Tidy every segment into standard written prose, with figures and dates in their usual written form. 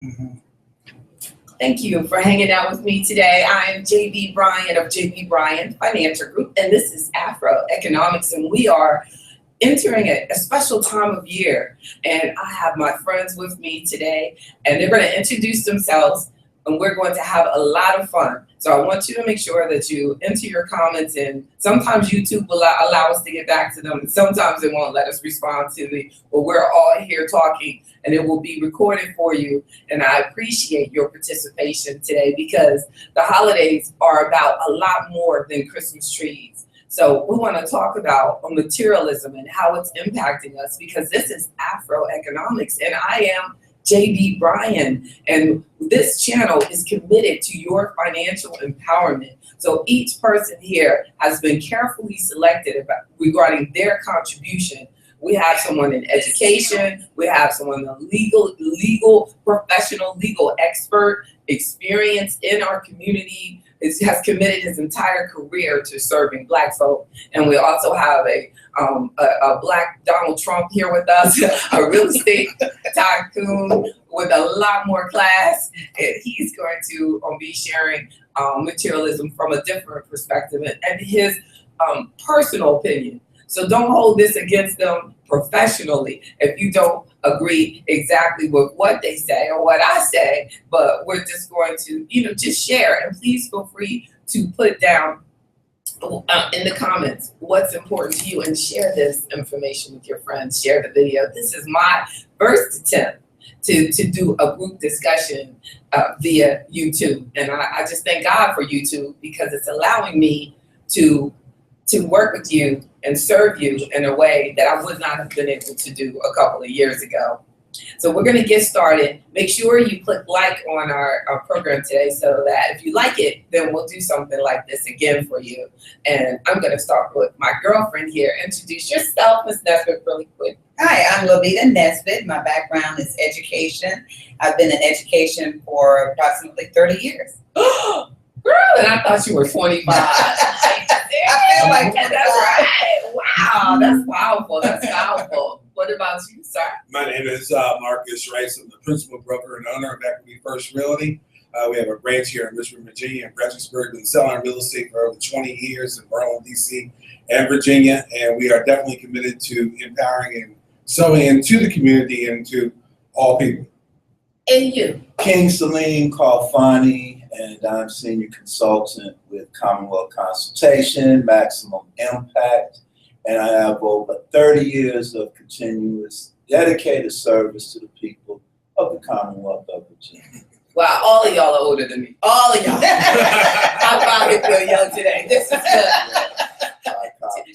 Mm-hmm. Thank you for hanging out with me today. I am JB Bryan of JB Bryan Financial Group, and this is AfroEconomics, and we are entering a special time of year. And I have my friends with me today, and they're going to introduce themselves, and we're going to have a lot of fun. So I want you to make sure that you enter your comments, and sometimes YouTube will allow us to get back to them, and sometimes it won't let us respond to it, but we're all here talking, and it will be recorded for you. And I appreciate your participation today because the holidays are about a lot more than Christmas trees. So we want to talk about materialism and how it's impacting us, because this is AfroEconomics, and I am JB Bryan, and this channel is committed to your financial empowerment. So each person here has been carefully selected regarding their contribution. We have someone in education, we have someone a legal professional, legal expert, experience in our community, has committed his entire career to serving Black folk. And we also have a Black Donald Trump here with us, a real estate tycoon with a lot more class. And he's going to be sharing materialism from a different perspective and his personal opinion. So don't hold this against them professionally if you don't agree exactly with what they say or what I say, but we're just going to, just share. And please feel free to put down in the comments what's important to you and share this information with your friends. Share the video. This is my first attempt to do a group discussion via YouTube. And I just thank God for YouTube, because it's allowing me to work with you and serve you in a way that I would not have been able to do a couple of years ago. So we're going to get started. Make sure you click like on our program today, so that if you like it, then we'll do something like this again for you. And I'm going to start with my girlfriend here. Introduce yourself, Ms. Nesbitt, really quick. Hi, I'm Lolita Nesbitt. My background is education. I've been in education for approximately 30 years. Girl, and I thought you were 25. I feel like that's right. Wow, that's powerful. That's powerful. What about you, sir? My name is Marcus Rice. I'm the principal broker and owner of Equity First Realty. We have a branch here in Richmond, Virginia, and Fredericksburg. Been selling real estate for over 20 years in Maryland, D.C., and Virginia. And we are definitely committed to empowering and sowing into the community and to all people. And you? King Salim Kalfani, and I'm senior consultant with Commonwealth Consultation, Maximum Impact, and I have over 30 years of continuous dedicated service to the people of the Commonwealth of Virginia. Wow, all of y'all are older than me. All of y'all. I finally feel young today. This is good.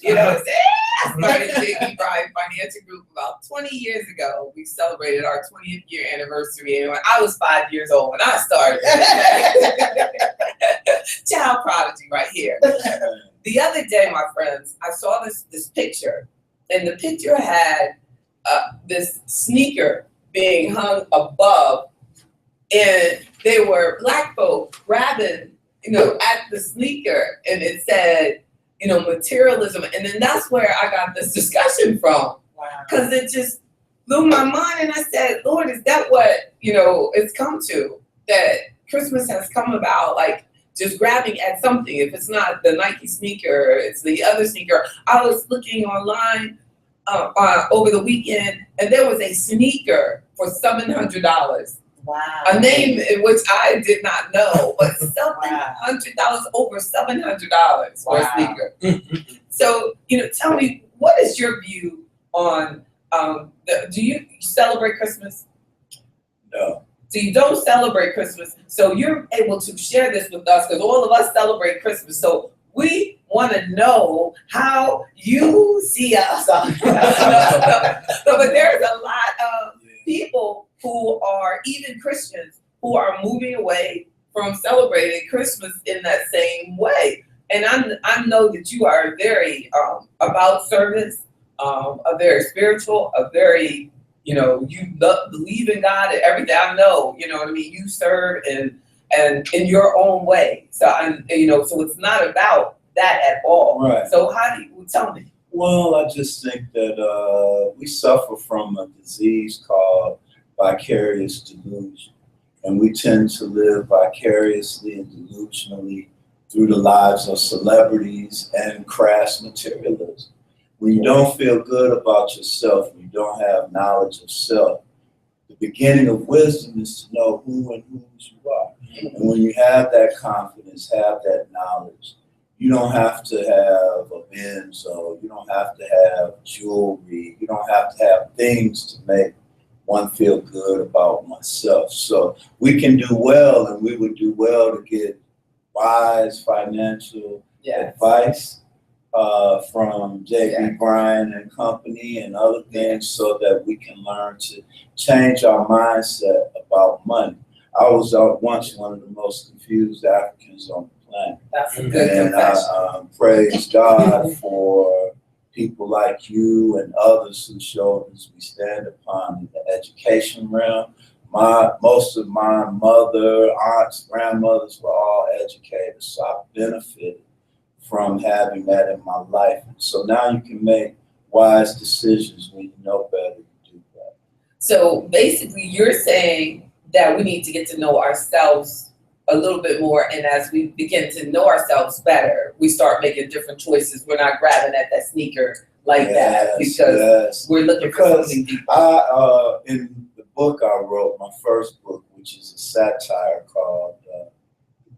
You know what I'm saying? I started JB Bryan Financial Group about 20 years ago. We celebrated our 20th year anniversary, and I was 5 years old when I started. Child prodigy right here. The other day, my friends, I saw this picture, and the picture had this sneaker being hung above, and they were Black folk grabbing, at the sneaker, and it said, materialism. And then that's where I got this discussion from. Wow. Because it just blew my mind, and I said, Lord, is that what, it's come to? That Christmas has come about, like, just grabbing at something. If it's not the Nike sneaker, it's the other sneaker. I was looking online over the weekend, and there was a sneaker for $700. Wow. A name in which I did not know, but $700, over $700 for a sneaker. So, tell me, what is your view on, do you celebrate Christmas? No. So you don't celebrate Christmas. So you're able to share this with us, because all of us celebrate Christmas. So we want to know how you see us. But there's a lot of people who are, even Christians, who are moving away from celebrating Christmas in that same way. And I know that you are very about service, a very spiritual, a very, you believe in God and everything. I know, what I mean? You serve and in your own way. So, so it's not about that at all. Right. So how do you, tell me? Well, I just think that we suffer from a disease called vicarious delusion. And we tend to live vicariously and delusionally through the lives of celebrities and crass materialism. When you don't feel good about yourself, when you don't have knowledge of self, the beginning of wisdom is to know who and whose you are. And when you have that confidence, have that knowledge, you don't have to have a Benz, or you don't have to have jewelry, you don't have to have things to make one feel good about myself. So we can do well, and we would do well to get wise financial advice from J.B. Bryan and company and other things, so that we can learn to change our mindset about money. I was once one of the most confused Africans on the planet. That's a good And confession. I praise God for people like you and others whose shoulders we stand upon in the education realm. Most of my mother, aunts, grandmothers were all educated, so I benefited from having that in my life. So now you can make wise decisions when you know better to do that. So basically, you're saying that we need to get to know ourselves a little bit more, and as we begin to know ourselves better, we start making different choices. We're not grabbing at that sneaker like that because we're looking for something deeper. In the book I wrote, my first book, which is a satire called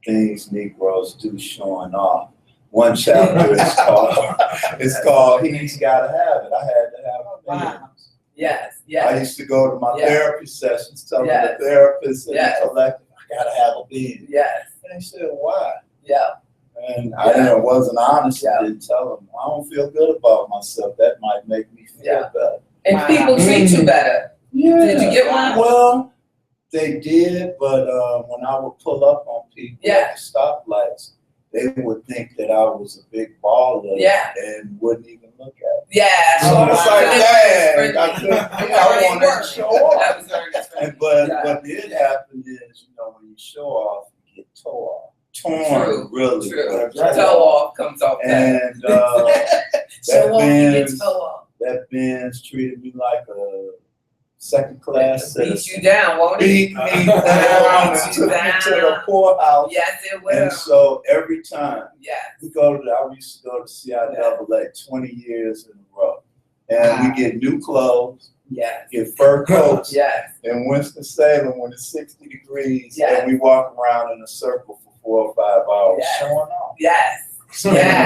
Things Negroes Do Showing Off, one chapter is called He's Gotta Have It. I had to have it. Wow. Yes, I yes. used to go to my therapy sessions telling the therapist and the collective, I gotta have a being. Yes. And they said, why? Yeah. And I wasn't honest and didn't tell them, I don't feel good about myself. That might make me feel better. And people treat you better. Yeah. Did you get one? Well, they did, but when I would pull up on people at the stoplights, they would think that I was a big baller and wouldn't even look at me. So it's like, dang, I wanted to show off. But what did happen is, when you show off, you get torn. True. Really. True. Toe off comes off. And that Benz treated me like a second class citizen. Beat you down, won't it? Beat me down and took me to the poorhouse. Yes, it will. And so every time I used to go to CIAA 20 years in a row. And we get new clothes, get fur coats in Winston-Salem when it's 60 degrees, and we walk around in a circle for 4 or 5 hours showing off. Yeah.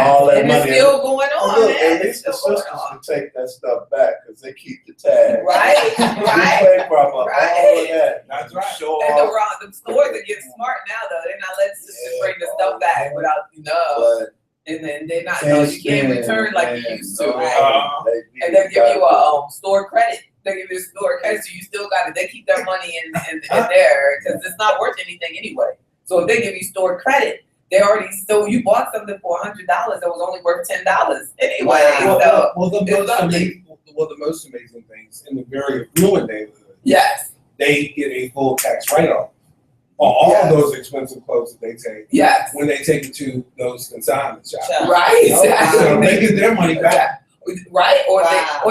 All that and money. It's still going on. Look, at least the sisters can take that stuff back because they keep the tag. Right. All of that. That's right. Show And off. the stores are getting smart now, though. They're not letting sisters bring the stuff back without and then they're not. No, you can't return like you used to. And they give you a store credit. They give you a store credit, so you still got it. They keep their money in there because it's not worth anything anyway. So if they give you store credit, they already you bought something for $100 that was only worth $10 anyway. Well, the most amazing things in the very affluent neighborhood. They get a full tax write-off on all of those expensive clothes that they take. When they take it to those consignment shops. So they get their money back. Right? Or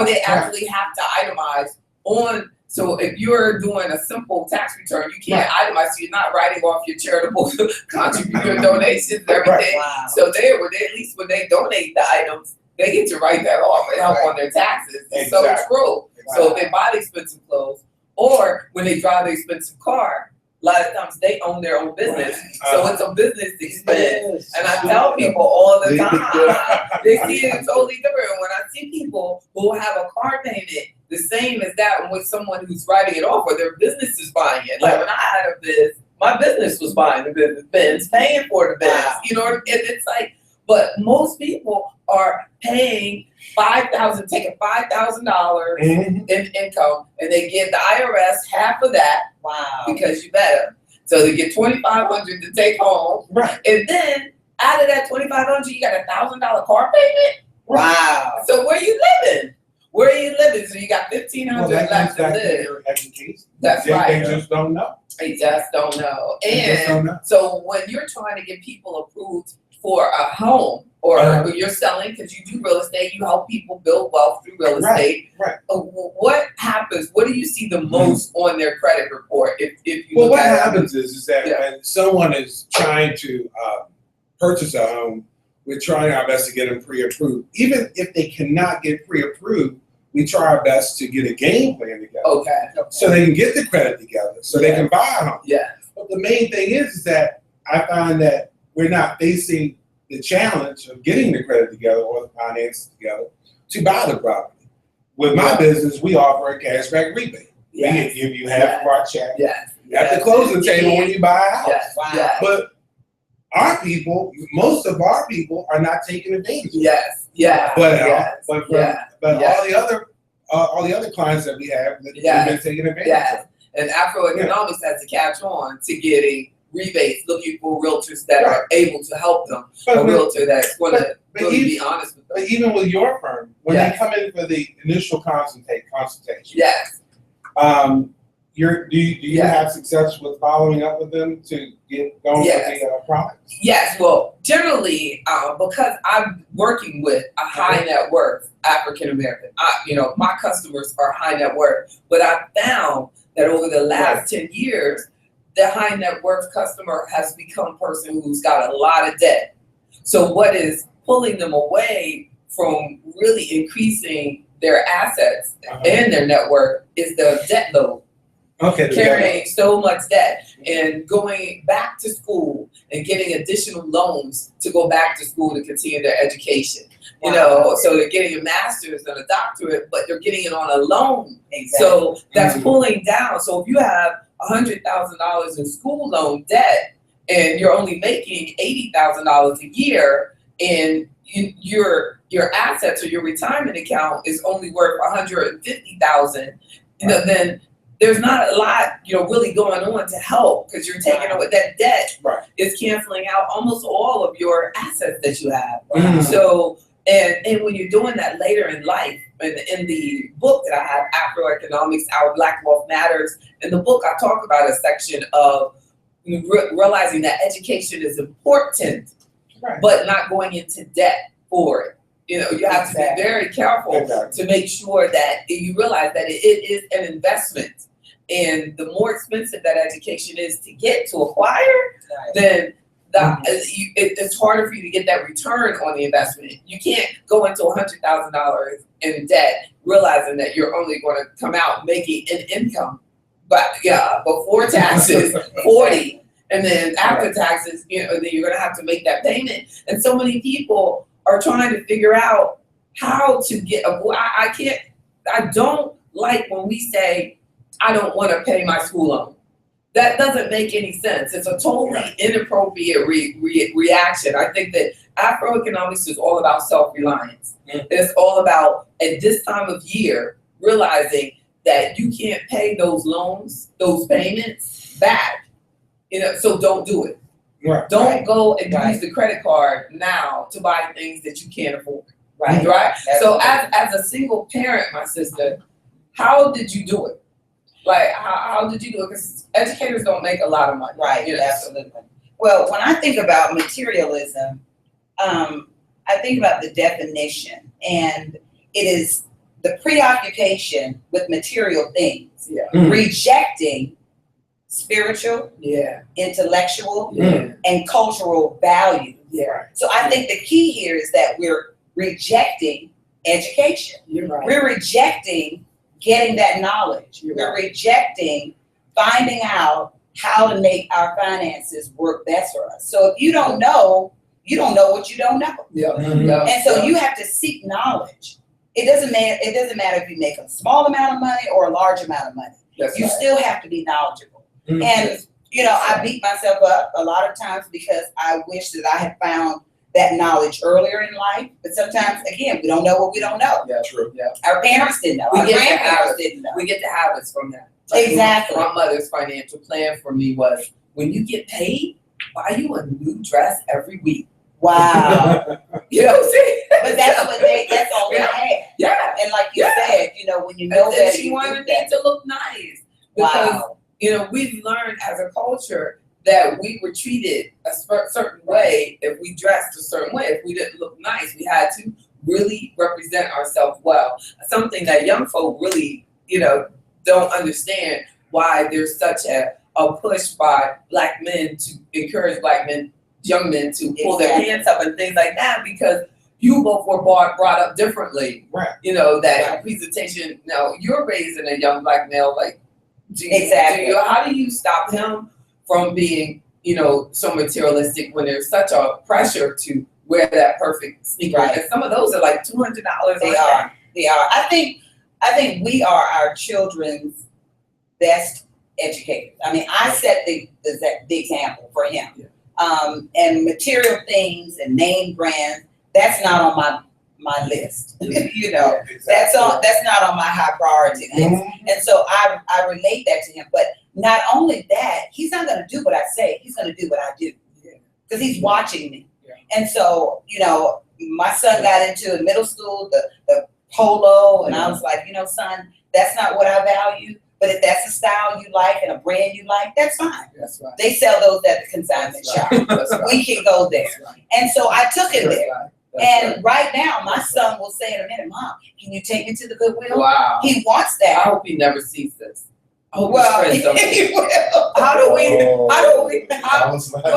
they actually have to itemize on. So if you're doing a simple tax return, you can't itemize. So you're not writing off your charitable contribution donations and everything. So at least when they donate the items, they get to write that off and help on their taxes. It's so true. So if they buy the expensive clothes, or when they drive the expensive car, a lot of times they own their own business. So it's a business expense. And I tell people all the time, they see it totally different. When I see people who have a car payment the same as that with someone who's writing it off or their business is buying it. Like when I had a biz, my business was buying the business, Benz, paying for the Benz. You know, and it's like, but most people are paying taking $5,000 in income, and they give the IRS half of that. Because you better. So they get $2,500 to take home. And then out of that $2,500, you got $1,000 car payment. So where you living? So you got $1,500 left to live. That's right. They just don't know. They just don't know. And so when you're trying to get people approved for a home, or you're selling because you do real estate. You help people build wealth through real estate. Right. What happens? What do you see the most on their credit report? If you Well, look what at happens is that Yeah. when someone is trying to purchase a home, we're trying our best to get them pre-approved. Even if they cannot get pre-approved, we try our best to get a game plan together. Okay. So they can get the credit together, so they can buy a home. Yeah. But the main thing is that I find that we're not facing the challenge of getting the credit together or the finances together to buy the property. With my business, we offer a cashback rebate. Yes. We give you half of our check Yes. at the closing table when you buy a house. Yes. Wow. Yes. But our people, most of our people are not taking advantage of it. Yes. Yeah. But yes. but Yeah. all the other clients that we have that Yes. have been taking advantage Yes. of. And AfroEconomics has to catch on to getting rebates, looking for realtors that are able to help them. A But, realtor that's going to but really even- be honest with them. but even with your firm, when Yes. they come in for the initial consultation, Yes. do you Yeah. have success with following up with them to get going Yes. with the product? Yes, well, generally, because I'm working with a high net worth African American, my customers are high net worth, but I found that over the last 10 years, the high net worth customer has become a person who's got a lot of debt. So what is pulling them away from really increasing their assets and their net worth is the debt load. Okay. Carrying so much debt and going back to school and getting additional loans to go back to school to continue their education. So they're getting a master's and a doctorate, but they're getting it on a loan. Exactly. So that's pulling down. So if you have $100,000 in school loan debt and you're only making $80,000 a year, and your assets or your retirement account is only worth $150,000, then there's not a lot, really going on to help, because you're taking away that debt is canceling out almost all of your assets that you have. Mhm. So, and when you're doing that later in life, in the book that I have, AfroEconomics, Our Black Wealth Matters, in the book I talk about a section of realizing that education is important, but not going into debt for it. You have to be very careful to make sure that you realize that it is an investment. And the more expensive that education is to get, to acquire, then it's harder for you to get that return on the investment. You can't go into $100,000 in debt realizing that you're only going to come out making an income, but before taxes, 40, and then after taxes, then you're going to have to make that payment. And so many people are trying to figure out how to get. I don't like when we say, I don't want to pay my school loan. That doesn't make any sense. It's a totally inappropriate reaction. I think that AfroEconomics is all about self-reliance. It's all about, at this time of year, realizing that you can't pay those loans, those payments back. So don't do it. Don't go and use the credit card now to buy things that you can't afford. Right? So as a single parent, my sister, how did you do it? Like, how did you do it? Because educators don't make a lot of money. Absolutely. Well, when I think about materialism, I think about the definition, and it is the preoccupation with material things, rejecting spiritual, intellectual, and cultural value. So I think the key here is that we're rejecting education. We're rejecting getting that knowledge. We're rejecting finding out how to make our finances work best for us. So if you don't know what you don't know. And so you have to seek knowledge. It doesn't matter if you make a small amount of money or a large amount of money. You still have to be knowledgeable. And I beat myself up a lot of times because I wish that I had found that knowledge earlier in life. But sometimes, again, we don't know what we don't know. Our parents didn't know. Our grandparents didn't know. We get the habits from that. Exactly. My mother's financial plan for me was, when you get paid, buy you a new dress every week. Wow. You know what I'm saying? But that's all they had. Yeah. And like you said, when you know that she wanted me to look nice. Because, we've learned as a culture that we were treated a certain way if we dressed a certain way, if we didn't look nice. We had to really represent ourselves well. Something that young folk really, don't understand, why there's such a push by Black men to encourage Black men, young men, to pull their pants up and things like that, because you both were brought up differently. Right. That presentation. Now you're raising a young Black male, like, how do you stop him from being, so materialistic when there's such a pressure to wear that perfect sneaker? Right. And some of those are like $200. They are. I think we are our children's best educators. I mean, I set the example for him. Yeah. And material things and name brands, that's not on my list. Exactly. That's not on my high priority list. Mm-hmm. And so I relate that to him. But not only that, he's not gonna do what I say, he's gonna do what I do. Because he's watching me. Yeah. And so, my son got into middle school, the polo, and I was like, son, that's not what I value. But if that's a style you like and a brand you like, that's fine. That's right. They sell those at the consignment shop. That's right. We can go there. That's right. And so I took him That's there. right. That's And right now, my son will say in a minute, Mom, can you take me to the Goodwill? Wow. He wants I that. hope he never sees this. I hope Well, his friends don't. he will. How do we? Oh, How I was like, do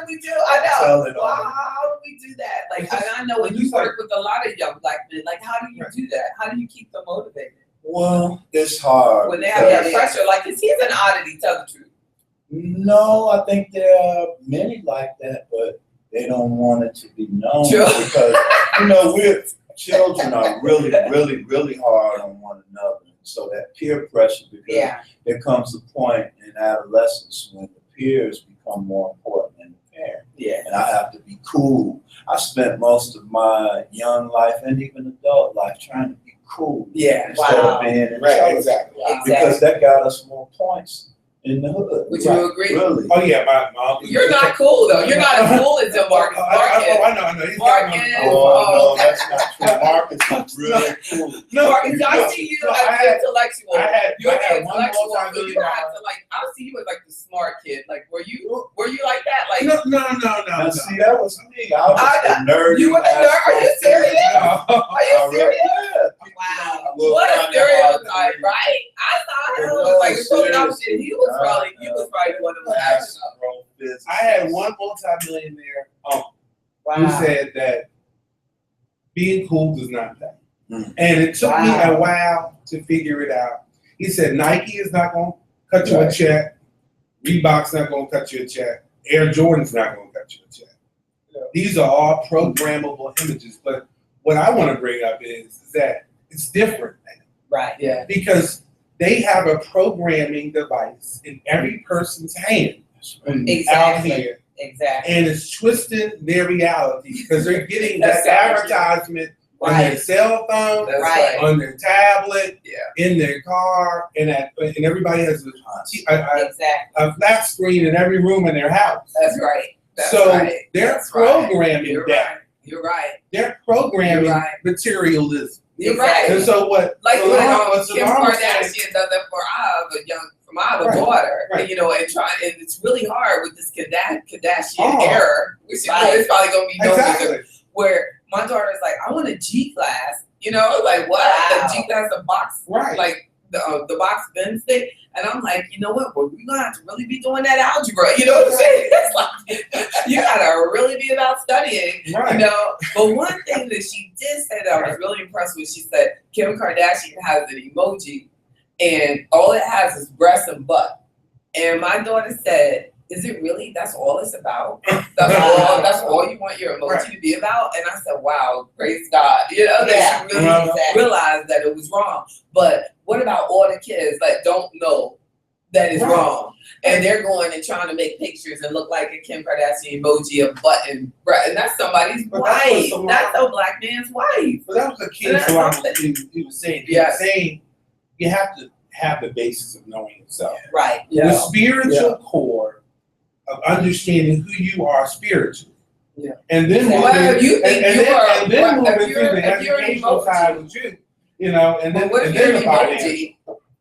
we do? I Tell know. it Well, all. how do we do that? Like, and I know when you work with a lot of young Black men, like, how do you do that? How do you keep them motivated well, it's hard. when they have that Yeah. pressure? Like, 'cause he's an oddity. Tell the truth. No, I think there are many like that, but they don't want it to be known True. because we're children are really, really, really hard on one another. So that peer pressure, because there comes a point in adolescence when the peers become more important than the parent. Yeah. And I have to be cool. I spent most of my young life and even adult life trying to be cool. Yeah. Instead of being intelligent. Right, exactly. Because that got us more points in the hood. Would you agree? Really. Oh yeah, my uncle. You're not cool though. You're not as cool as Marcus. I know. He's Marcus. Oh, no, that's not true. Marcus is really cool. Marcus, I see you as an intellectual. You're I the had one intellectual. multi-million So you have to I see you as like the smart kid. Like, were you like that? Like, No. Now, see, that was me. I was the nerd. you were the nerd. Are you serious? Are you serious? Yeah. Wow. What a stereotype, right? I saw him like throwing out shit. He was probably one of the action. I had one multi-millionaire uncle who Wow. said that being cool does not pay. Mm. And it took me a while to figure it out. He said Nike is not going to cut you a check. Reebok's not going to cut you a check. Air Jordan's not going to cut you a check. These are all programmable images. But what I want to bring up is that it's different now. Right. Yeah. Because they have a programming device in every person's hand out Exactly. here. Exactly. And it's twisting their reality because they're getting That's that so true. advertisement on Right. their cell phone, That's Right. on their tablet, Yeah. in their car, and everybody has Exactly. a flat screen in every room in their house. That's right. That's So right. they're That's right. programming You're that. right. You're right. They're programming You're right. materialism. You're right. And so what? Like so when Laurel- Kim Laurel said- Kardashian does that for I have a Right, daughter, right. and it's really hard with this Kardashian Oh. era, which Right. is probably gonna be known as Exactly. where my daughter's like, I want a G class, like what? Wow. The G class, a box, Right. like the box Benz thing, and I'm like, you know what? Well, we're gonna have to really be doing that algebra. You know what I'm saying? It's like you gotta really be about studying. Right. But one thing that she did say that I was really impressed with, she said Kim Kardashian has an emoji and all it has is breast and butt. And my daughter said, is it really, that's all it's about? That's all you want your emoji to be about? And I said, wow, praise God. That she really realized that it was wrong. But what about all the kids that don't know that it's wrong? And they're going and trying to make pictures and look like a Kim Kardashian emoji of butt and breast. And that's somebody's But that's what wife. Salon- That's a Black man's wife. But that was a key That's Salon something. he was saying. He Yes. was saying you have to have the basis of knowing yourself. Right. The spiritual core of understanding who you are spiritually. Yeah. And then Well, moving, if you think and you then, are- and then if moving you're- to the if you're an educational emoji- side with you, and then But what if and you're then an the body. emoji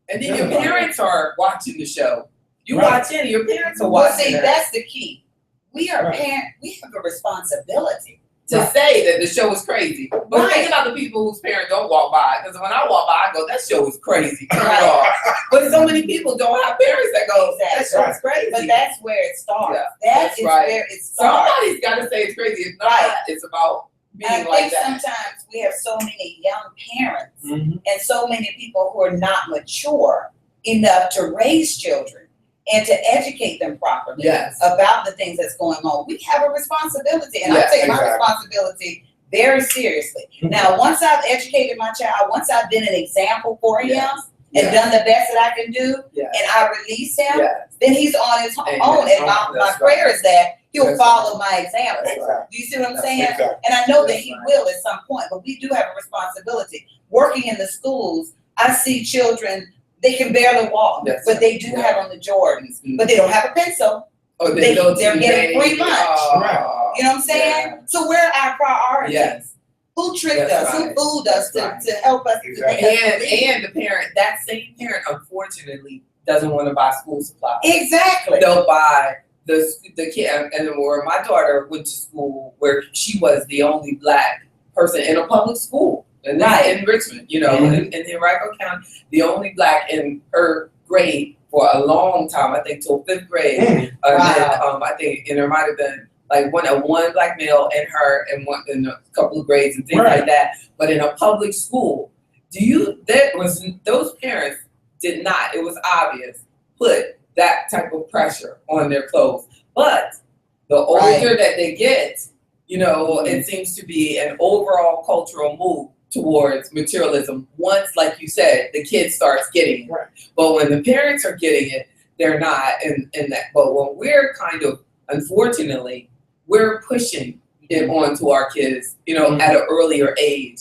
and then Then your the body. parents are watching the show? You Right. watch it, and your parents are Well, watching see, it. that's the key. We are Right. we have a responsibility. To Right. say that the show is crazy. But Right. think about the people whose parents don't walk by. Because when I walk by, I go, that show is crazy. Turn it Right. off. But so many people don't have parents that go, that show is crazy. But that's where it starts. Yeah, That that's is right. where it starts. Somebody's got to say it's crazy. It's not. Right. It's about being And I like think that. sometimes we have so many young parents Mhm. and so many people who are not mature enough to raise children and to educate them properly Yes. about the things that's going on. We have a responsibility, and I Yes, take my exactly. responsibility very seriously. Mhm. Now, once I've educated my child, once I've been an example for him Yes. and Yes. done the best that I can do, Yes. and I release him, Yes. then he's on his Amen. own. And my That's prayer right. is that he'll That's follow my example. Exactly. Do you see what I'm That's saying? Exactly. And I know that That's he right. will at some point, but we do have a responsibility. Working in the schools, I see children, they can barely walk, That's but they right. do Yeah. have on the Jordans, Mhm. but they don't have a pencil. Or They- go to they're the getting game. free lunch. Oh, You know what I'm saying? yeah. So where are our priorities? Yes. Who tricked That's us? right. Who fooled us That's to help us? Exactly. And the parent, that same parent, unfortunately, doesn't want to buy school supplies. Exactly. They'll buy the kid, and where my daughter went to school, where she was the only Black person in a public school, and that's Right. in Richmond, you know, Mhm. in Henrico County, the only Black in her grade for a long time, I think till 5th grade. Mm. And then, Wow. I think, and there might have been like one Black male and her in one in a couple of grades and things Right. like that. But in a public school, those parents did not, it was obvious, put that type of pressure on their clothes. But the older Right. that they get, you know, it seems to be an overall cultural move towards materialism once, like you said, the kid starts getting it. Right. But when the parents are getting it, they're not in that. But when we're kind of, unfortunately, we're pushing it onto our kids, you know, Mhm. at an earlier age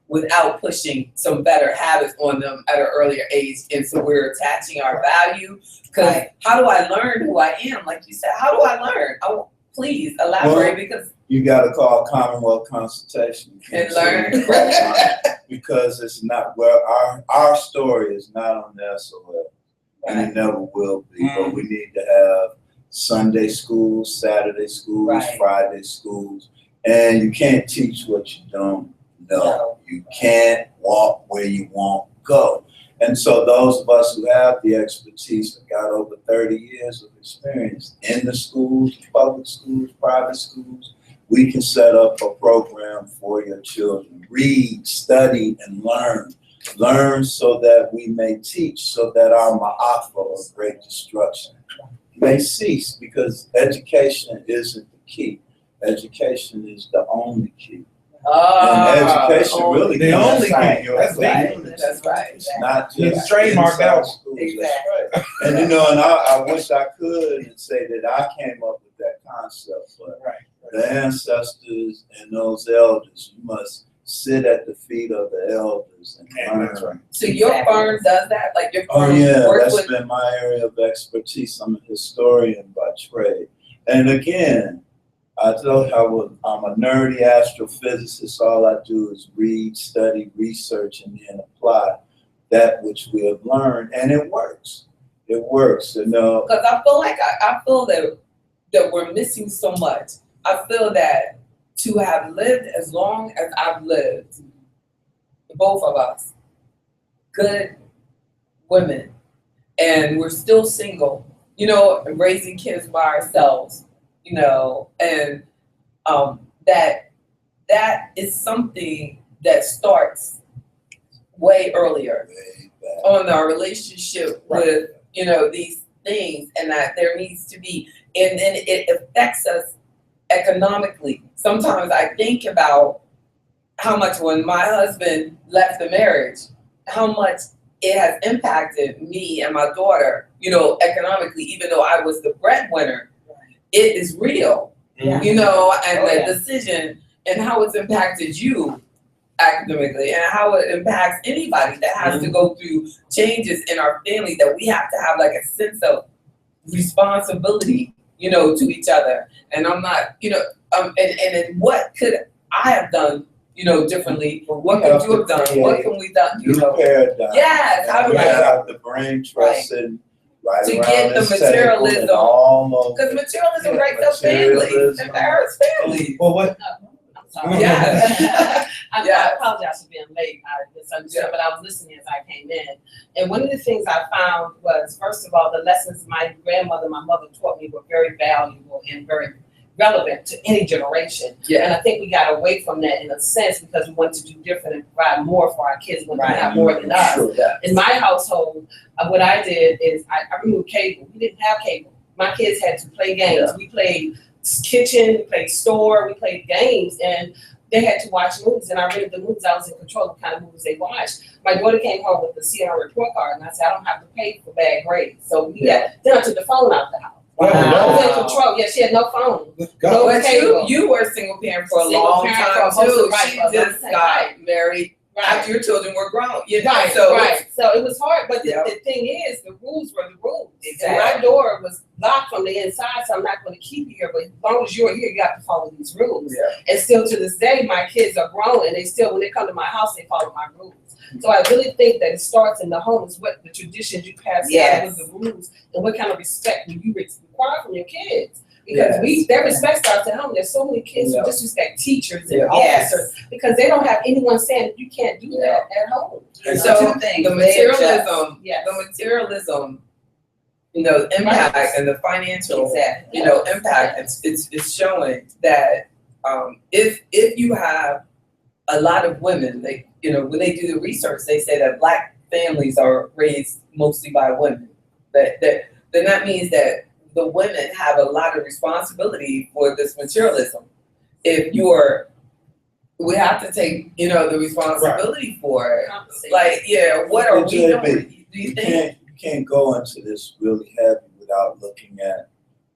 without pushing some better habits on them at an earlier age. And so we're attaching our value. Because Right. how do I learn who I am? Like you said, how do I learn? Oh, please elaborate, because You gotta call Commonwealth consultation. You can't And say learn. you call mine, because it's not, well, our story is not on the SOL, and it never will be, but we need to have Sunday schools, Saturday schools, Right. Friday schools, and you can't teach what you don't know. No. You can't walk where you won't go. And so those of us who have the expertise have got over 30 years of experience in the schools, public schools, private schools, we can set up a program for your children. Read, study, and learn. Learn so that we may teach, so that our ma'afa of great destruction may cease, because education isn't the key. Education is the only key. And education really The can't only find key. your That's place. right. That's right. It's not It's just trademarked inside out. schools. Exactly. That's right. And you know, and I wish I could and say that I came up with that concept, but Right. the ancestors and those elders, you must sit at the feet of the elders and Yeah, that's learn. So your Exactly. firm does that? Like your Oh firm yeah, works that's with, been my area of expertise. I'm a historian by trade. And again, I'm a nerdy astrophysicist. All I do is read, study, research, and then apply that which we have learned, and it works. It works, you know. because I feel like I feel that we're missing so much. I feel that to have lived as long as I've lived, both of us, good women, and we're still single, you know, raising kids by ourselves, you know, and that is something that starts way earlier Way back. on our relationship with, you know, these things, and that there needs to be, and then it affects us economically. Sometimes I think about how much, when my husband left the marriage, how much it has impacted me and my daughter, you know, economically, even though I was the breadwinner. It is real, Yeah. you know, and Oh, the yeah. decision and how it's impacted you academically, and how it impacts anybody that has to go through changes in our family, that we have to have like a sense of responsibility, you know, to each other. And I'm not, you know, and what could I have done, you know, differently? What could you have done? What can we done? You New know, paradigm. yes. How do We I? have the brain trust sitting right to around get the this table and materialism. all over. Because materialism Yeah, breaks up families. materialism. It hurts families. Well, what? I'm sorry. Yeah. I Yeah. apologize for being late. I misunderstood, but I was listening as I came in. And one of the things I found was, first of all, the lessons my grandmother, my mother taught me were very valuable and very relevant to any generation. Yeah. And I think we got away from that in a sense because we want to do different and provide more for our kids when they have more than us. Sure, yeah. In my household, what I did is I removed cable. We didn't have cable. My kids had to play games. Yeah. We played kitchen, we played store, we played games, and they had to watch movies. And I read the movies. I was in control of the kind of movies they watched. My daughter came home with the CR report card, and I said, I don't have to pay for bad grades. So then I took the phone out the house. Wow. I was in control. Yeah, she had no phone. Go. But you were a single parent for a Single long parent time for most too. of- right, She for a long just time. got married after your children were grown. You know? So So it was hard, but Yeah. the thing is, the rules were the rules. Exactly. And my door was locked from the inside, so I'm not going to keep you here. But as long as you're here, you have to follow these rules. Yeah. And still to this day, my kids are grown, and they still, when they come to my house, they follow my rules. So I really think that it starts in the home. Is what the traditions you pass down with the rules, and what kind of respect do you require from your kids. Because their respect starts at home. There's so many kids who disrespect teachers and officers because they don't have anyone saying that you can't do that at home. And So so two things, the they adjust. materialism, Yes. the materialism, impact and the financial, Exactly. impact. It's showing that if you have a lot of women, when they do the research, they say that Black families are raised mostly by women. Then that means that the women have a lot of responsibility for this materialism. We have to take, the responsibility for it. Like, what are we JB, doing? Do you think? You can't go into this really heavy without looking at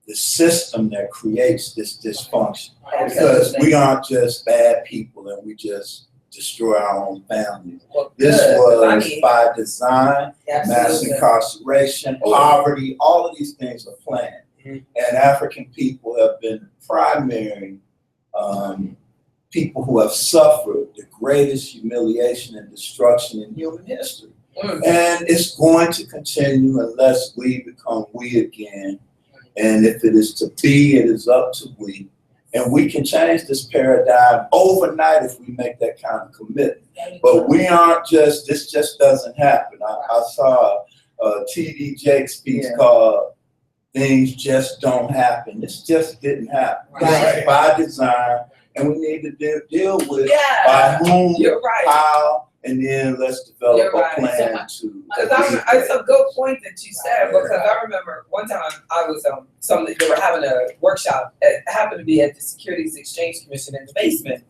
the system that creates this dysfunction. Because we aren't just bad people and we just destroy our own families. Well, This good, 'cause I was mean, by design, mass absolutely. incarceration, poverty, all of these things are planned. Mhm. And African people have been the primary people who have suffered the greatest humiliation and destruction in human history. And it's going to continue unless we become we again. And if it is to be, it is up to we. And we can change this paradigm overnight if we make that kind of commitment. But we aren't this just doesn't happen. I saw a T.D. Jakes piece called Things Just Don't Happen. This just didn't happen. This is by design, and we need to deal with by whom, You're right. how, and then let's develop You're a right. plan to. It's a good point that you said, because I remember one time I was they were having a workshop. It happened to be at the Securities Exchange Commission in the basement,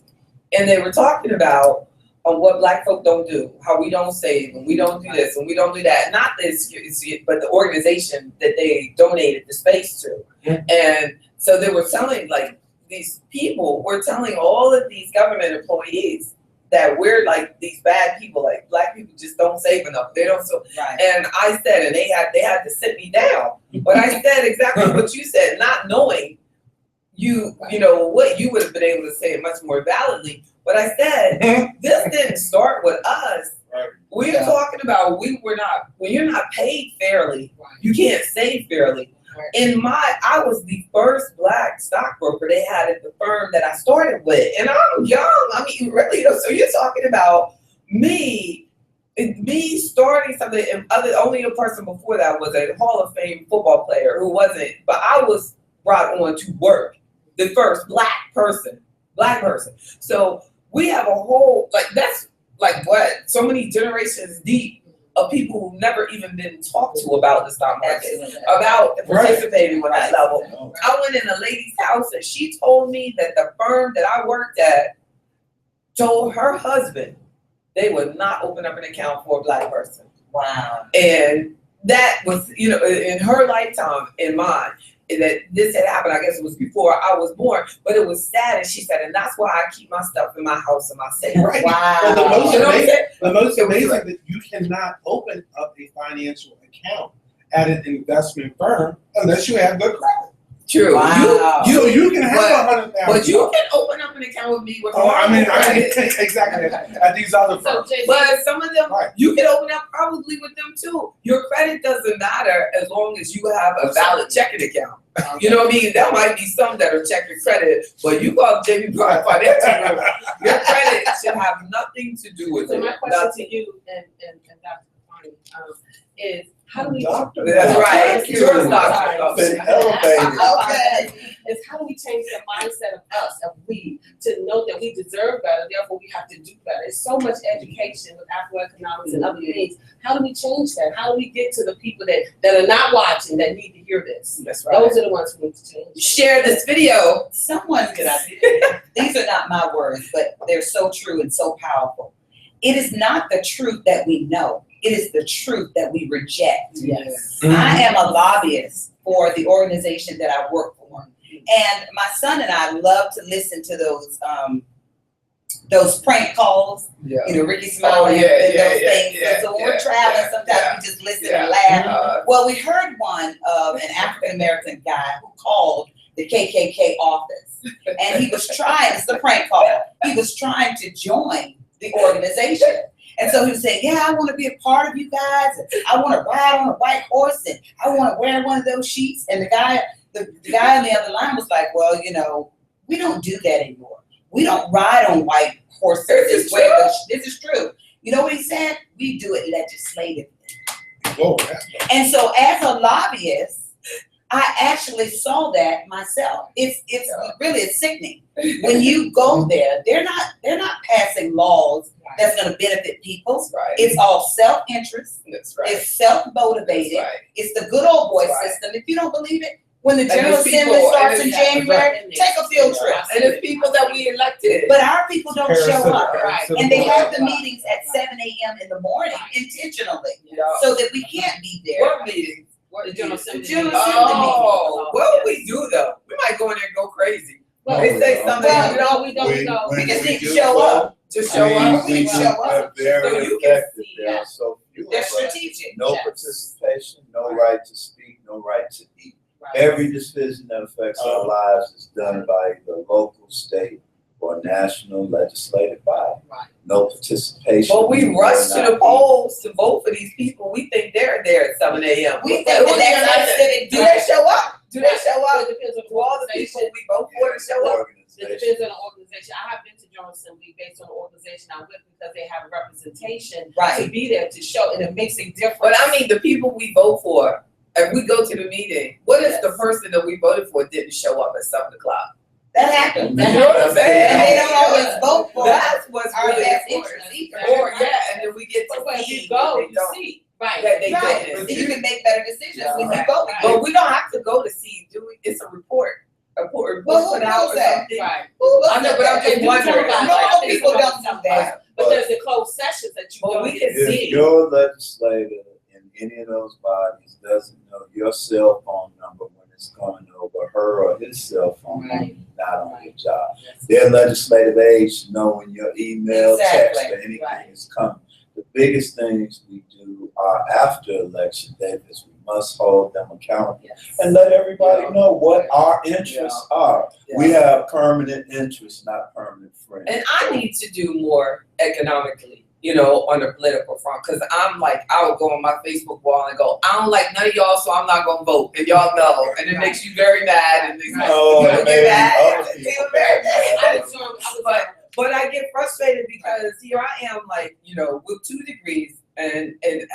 and they were talking about what Black folk don't do, how we don't save, and we don't do this, and we don't do that. Not this, but the organization that they donated the space to. And so they were telling, like, these people were telling all of these government employees that we're like these bad people, like Black people just don't save enough. They don't. So, and I said, and they had to sit me down. But I said exactly what you said, not knowing what you would have been able to say it much more validly. But I said, this didn't start with us. Right. We are talking about when you're not paid fairly, you can't save fairly. I was the first Black stockbroker they had at the firm that I started with. And I'm young. I mean, really, so you're talking about me starting something, and only a person before that was a Hall of Fame football player who wasn't, but I was brought on to work, the first Black person. So we have a whole, that's so many generations deep of people who've never even been talked to about the stock market, about participating on that level. I went in a lady's house and she told me that the firm that I worked at told her husband they would not open up an account for a Black person. Wow. And that was, in her lifetime, in mine, that this had happened. I guess it was before I was born, but it was sad. And she said, and that's why I keep my stuff in my house and my safe. Right. Wow. Well, the most It was amazing right. that you cannot open up a financial account at an investment firm unless you have good credit. True. Wow. You can have $100,000. But you can open up an account with me with Oh, I mean, credit. exactly. At these other So firms. JB, But some of them, Right. you can open up probably with them too. Your credit doesn't matter as long as you have a valid checking account. You know what I mean? There might be some that are checking credit, but you call JB Bryan Financial Group, your credit should have nothing to do with so it. my question Nothing. to you and Dr. Bonnie, is how do we Doctor, That's right. thank Yours, you. Dr. I've been elevated. Okay. Is how do we change the mindset of us, of we, to know that we deserve better, therefore we have to do better. There's so much education with AfroEconomics and other things. How do we change that? How do we get to the people that are not watching, that need to hear this? That's right. Those are the ones who need to change. Share this video. Someone could, these are not my words, but they're so true and so powerful. It is not the truth that we know. It is the truth that we reject. Yes. I am a lobbyist for the organization that I work for. And my son and I love to listen to those prank calls, Yeah. you know, Ricky Smiley and those things. So when we're traveling, sometimes we just listen and laugh. Well, we heard one of an African-American guy who called the KKK office. And he was trying, it's the prank call, he was trying to join the organization. And so he was saying, yeah, I want to be a part of you guys. I want to ride on a white horse and I want to wear one of those sheets. And the guy on the other line was like, well, you know, we don't do that anymore. We don't ride on white horses. This is true. You know what he said? We do it legislatively. Oh, And so as a lobbyist, I actually saw that myself. It's really sickening. When you go there, they're not passing laws that's going to benefit people. That's right. It's all self-interest. That's right. It's self-motivated. That's right. It's the good old boy That's right. system. If you don't believe it, when the And General there's people- Assembly starts and in it's- January, take a field trip. And it's people that we elected. But our people don't show up. Right. And they have the meetings at 7 a.m. in the morning intentionally, Yeah. so that we can't be there. What meetings? The General Assembly. The General Assembly Oh, what would we do though? We might go in there and go crazy. Well, They say something, well, you know, we don't. We just need to do show well, up. just show up. We show up. They're So very you can effective. see There are that. so few They're of us. strategic. No Yes. participation, no right to speak, no right to eat. Right. Every decision that affects our lives is done by either local, state, or national legislative body. Right. No participation. But we no rush to not the polls to vote for these people. We think they're there at 7 a.m. We think that that's our civic Do duty. they show up? Do they show Well, up? it depends on Do all the people we vote for to show up? It organization. depends on the organization. I have been to General Assembly based on the organization I'm with because they have representation to Right. be there to show, and it makes a difference. But I mean, the people we vote for, if we go to the meeting, what if the Yes. person that we voted for didn't show up at 7 o'clock? That happens. You know what I'm saying? And they don't always vote for That's what's our really best important. interest either. Or, yeah, and then we get to But when see you go, what they you don't. see. Right. That they Right. don't. And you can make better decisions when you Right. go. But we don't have to go to see, do we? It's a report. A report Well, who put out knows or that? something. Right. Who looks I know, at but I'm that? just They do wondering. talk about Normal that. people don't do that. But there's the closed sessions that you But don't we get can to see. see. If your legislator in any of those bodies doesn't know your cell phone number when it's going over her or his cell phone number, Right. you're not on your job. Their legislative aides should know when your email, text, Exactly. or anything Right. is coming. The biggest things we do are after election day is we must hold them accountable Yes. and let everybody know what our interests are. Yeah. We have permanent interests, not permanent friends. And I need to do more economically, you know, on the political front. Cause I'm like, I would go on my Facebook wall and go, I don't like none of y'all, so I'm not gonna vote. And y'all know. And it makes you very mad. And makes No, you it get made mad. other It people feel very mad. mad. But I get frustrated because here I am, like, you know, with 2 degrees and an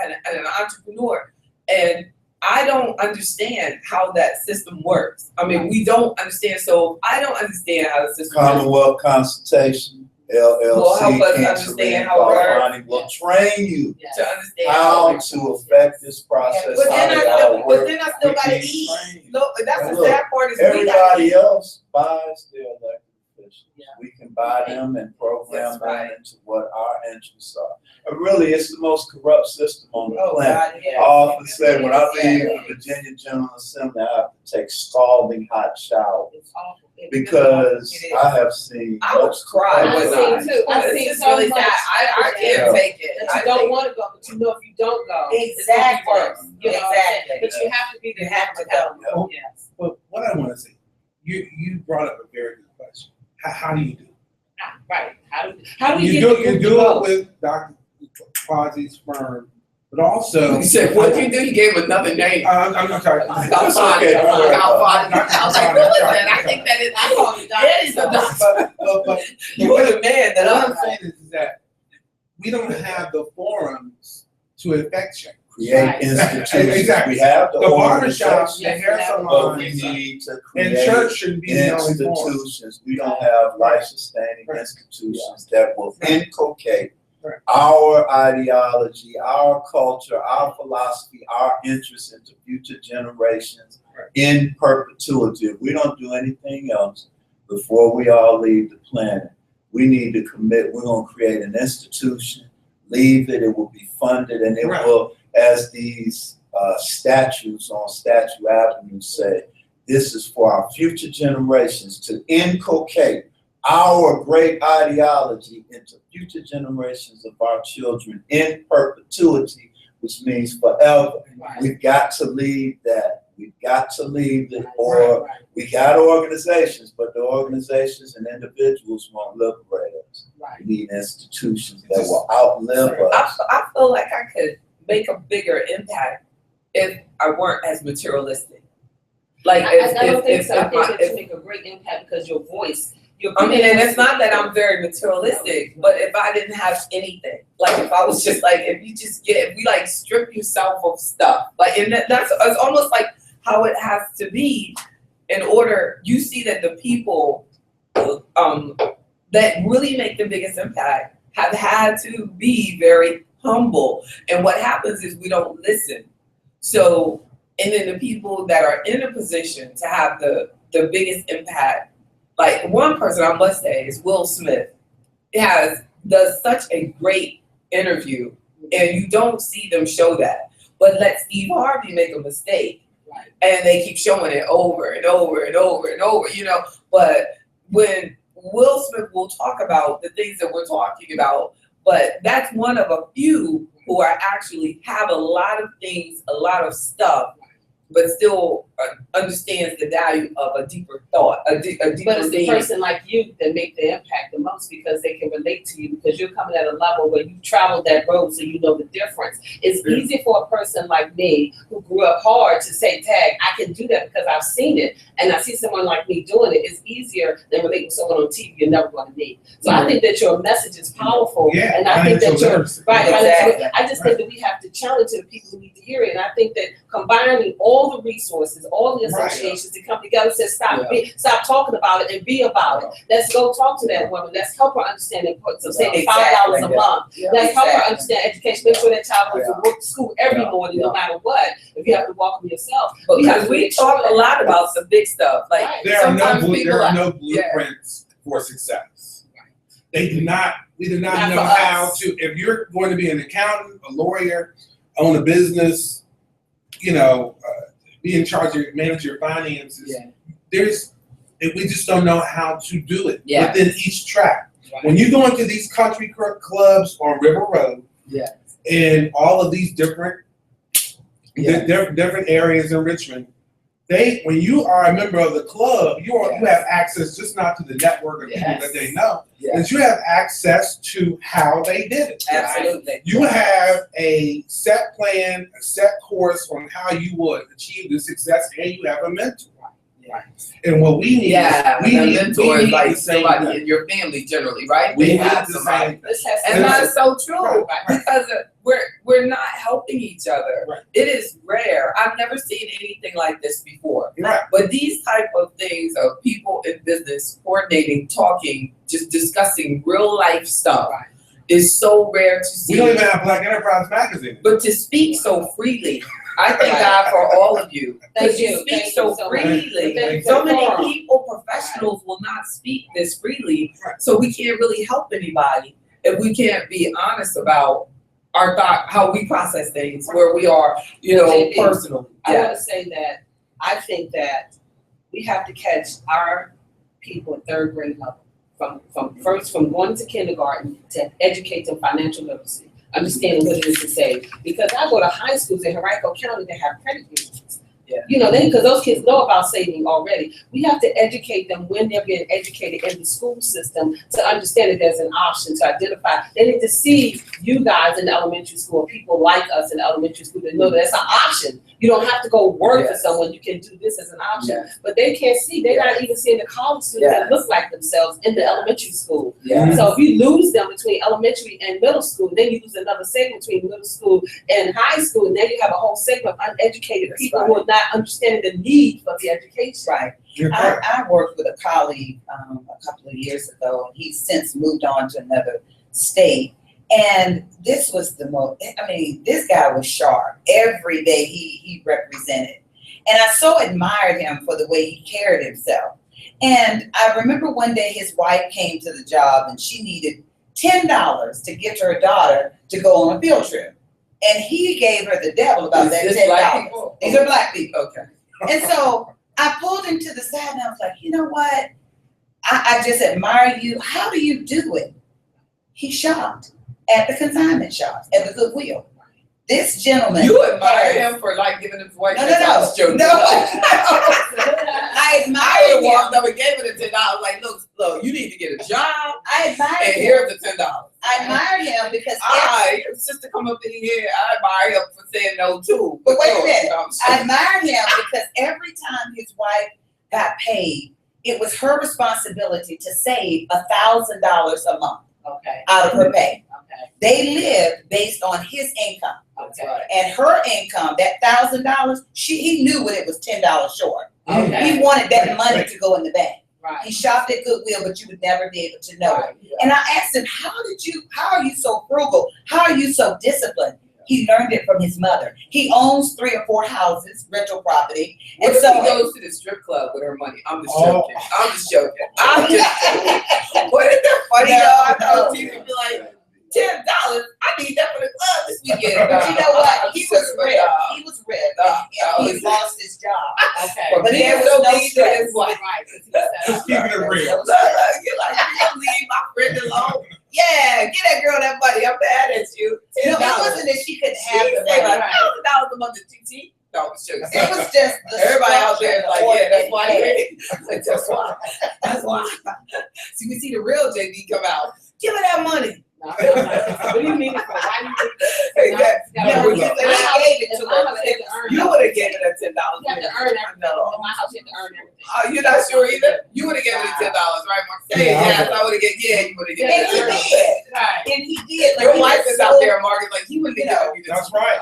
entrepreneur. And I don't understand how that system works. I mean, we don't understand. So I don't understand how the system works. Commonwealth Consultation, Will help LLC, us Canceling, understand how it works. Qualifying, will train you Yes. To understand how it to affect this process. But then how it I all works. still gotta We need eat. training. Look, that's And the look, sad part is we gotta Everybody eat. else buys their elected officials. Yeah. We can buy them and program That's right. them into what our interests are. And really, it's the most corrupt system on the Oh, planet. God, yeah. I often say, when I leave Yeah. the Virginia General Assembly, I have to take scalding hot showers It's awful. It because It is. I have seen I would much cry. I've Wouldn't seen I? too. I've It's seen just so really much. sad. I can't Yeah. take it. That I you don't think- want to go, but you know if you don't go, it's gonna be Exactly. worse. You know what I'm saying? Exactly. But you have to be there. You have to go. Yes. But what I want to say, you brought up a very good question. How do you do it? Right. How do we You get do the you group to do go? it with Dr. Quasi's firm, but also. He said, what you do? You gave him another name. I'm sorry. That's okay, don't worry about it. I was like, what was that? I think that is. I call him Dr. That is the doctor. But You were the man that what I'm I'm. saying is that we don't have the forums to effect change. create Right. institutions. Exactly. We have the The barbershop, organizations, the hair but we salon, need to and create church shouldn't be the only forum. institutions. We don't have life-sustaining Right. institutions that will inculcate Right. our ideology, our culture, our philosophy, our interests into future generations Right. in perpetuity. If we don't do anything else before we all leave the planet, we need to commit. We're going to create an institution, leave it, it will be funded, and it Right. will, as these statues on Statue Avenue say, this is for our future generations to inculcate our great ideology into future generations of our children in perpetuity, which means forever. Right. We've got to leave that. We've got to leave it, Right, or right, we got organizations, but the organizations and individuals won't liberate us. right. We need institutions that will outlive us. I feel like I could make a bigger impact if I weren't as materialistic. Like I don't think so. I if think my, that you make a great impact because your voice. I mean, and it's not that I'm very materialistic, but if I didn't have anything, like if I was just like, if we like strip yourself of stuff, like, and that's it's almost like how it has to be in order, you see that the people that really make the biggest impact have had to be very humble. And what happens is we don't listen. So, and then the people that are in a position to have the biggest impact, like one person I must say is Will Smith, does such a great interview, and you don't see them show that. But let Steve Harvey make a mistake, Right. and they keep showing it over and over and over and over, you know. But when Will Smith will talk about the things that we're talking about, but that's one of a few who are actually have a lot of things, a lot of stuff, but still understands the value of a deeper thought, a deeper But it's the meaning. person like you that make the impact the most because they can relate to you because you're coming at a level where you've traveled that road so you know the difference. It's easy for a person like me who grew up hard to say, tag, I can do that because I've seen it and I see someone like me doing it. It's easier than relating to someone on TV you're never going to meet. So I think that your message is powerful. Yeah, And I think that financial you're literacy. right. Exactly. I just think that we have to challenge the people who need to hear it. And I think that combining all the resources, all the Right. associations to come together, say stop, Yeah. stop talking about it and be about it. Let's go talk to that woman. Let's help her understand the importance of saving $5 a Exactly. month. Yeah. Let's help her Exactly. understand education. Make sure that child goes to work, school every Yeah. morning, no matter what. If you have to walk them yourself, Because we talk a lot about the big stuff, like Right. There are no sometimes people there are are- no blueprints for success. They do not. We do not Not know for how us. to. If you're going to be an accountant, a lawyer, own a business, you know, be in charge of manage your finances. Yeah. We just don't know how to do it Yeah. within each track. Right. When you go into these country clubs on River Road, Yeah. and all of these different Yeah. different areas in Richmond, when you are a member of the club, you have access just not to the network of people that they know, but you have access to how they did it. Absolutely. You have a set plan, a set course on how you would achieve the success, and you have a mentor. Right. And what we need, we a need mentor is the like same somebody thing. in your family generally, right? We They need have the somebody. same. This has And Right. that's so true Right. because we're not helping each other. Right. It is rare. I've never seen anything like this before. Right. But these type of things of people in business coordinating, talking, just discussing real life stuff is so rare to see. We don't even have Black Enterprise Magazine. But to speak so freely, I thank Right. God for all of you. Thank Because you you. speak Thank so you so much. freely. Thank you So for many the forum. people professionally professionals will not speak this freely. So we can't really help anybody if we can't be honest about our thought, how we process things, where we are, personally. I want to say that I think that we have to catch our people at third grade level from going to kindergarten to educate them financial literacy, understanding what it is to save. Because I go to high schools in Henrico County that have credit unions. Yeah. Because those kids know about saving already. We have to educate them when they're being educated in the school system to understand that there's an option, to identify. They need to see you guys in the elementary school, people like us in the elementary school, to know that it's an option. You don't have to go work for someone. You can do this as an option. Yes. But they can't see. They're not even seeing the college students that look like themselves in the elementary school. Yeah. So if you lose them between elementary and middle school, then you lose another segment between middle school and high school, and then you have a whole segment of uneducated people who are not understanding the need for the education. Right. I worked with a colleague a couple of years ago, and he's since moved on to another state. And this was this guy was sharp. Every day he represented. And I so admired him for the way he carried himself. And I remember one day his wife came to the job and she needed $10 to give to her daughter to go on a field trip. And he gave her the devil about that $10. These are black people. Okay. And so I pulled him to the side and I was like, you know what? I just admire you. How do you do it? He shopped at the consignment shops, at the Goodwill. This gentleman. You admire him for giving his wife. No. I admire I him. walked up and gave it $10. Like, look, you need to get a job. I admire And him. here's the $10. I admire him because Your sister come up in here. I admire him for saying no too. But wait a minute. No, I'm I admire him because every time his wife got paid, it was her responsibility to save $1,000 a month out of her pay. They lived based on his income. That's right. And her income, that $1,000, he knew when it was $10 short. Okay. He wanted that money to go in the bank. Right. He shopped at Goodwill, but you would never be able to know it. And I asked him, how are you so frugal? How are you so disciplined? He learned it from his mother. He owns 3 or 4 houses, rental property. What And if so he goes to the strip club with her money? I'm just joking. I'm just joking. What is that funny, though? I know people be like, $10. I need that for the club this weekend. But you know what? He was ripped. He was ripped. And he lost his job. But there was no stress. Just keep it real. You're like, you gonna leave my friend alone? Yeah, get that girl that money. I'm mad at you. No, $10. it wasn't that she couldn't have the Say money. $1,000 a month to TT. No, I'm joking. It was just the Everybody out there is like, yeah, that's why. organization. That's why. That's why. So you can see the real JD come out. Give her that money. What do you mean? Why do you Hey, No, you you said I gave it to her. you would have given her $10. You have to earn everything. In my house, you have to earn everything. You're not sure either? You would have given it $10, right, Mark? Say yes, I would have given. Yeah, you would have given And he it. did. Right. And he did. Like, Your he wife was is out so- there, Mark. Like he wouldn't have given you this. That's right.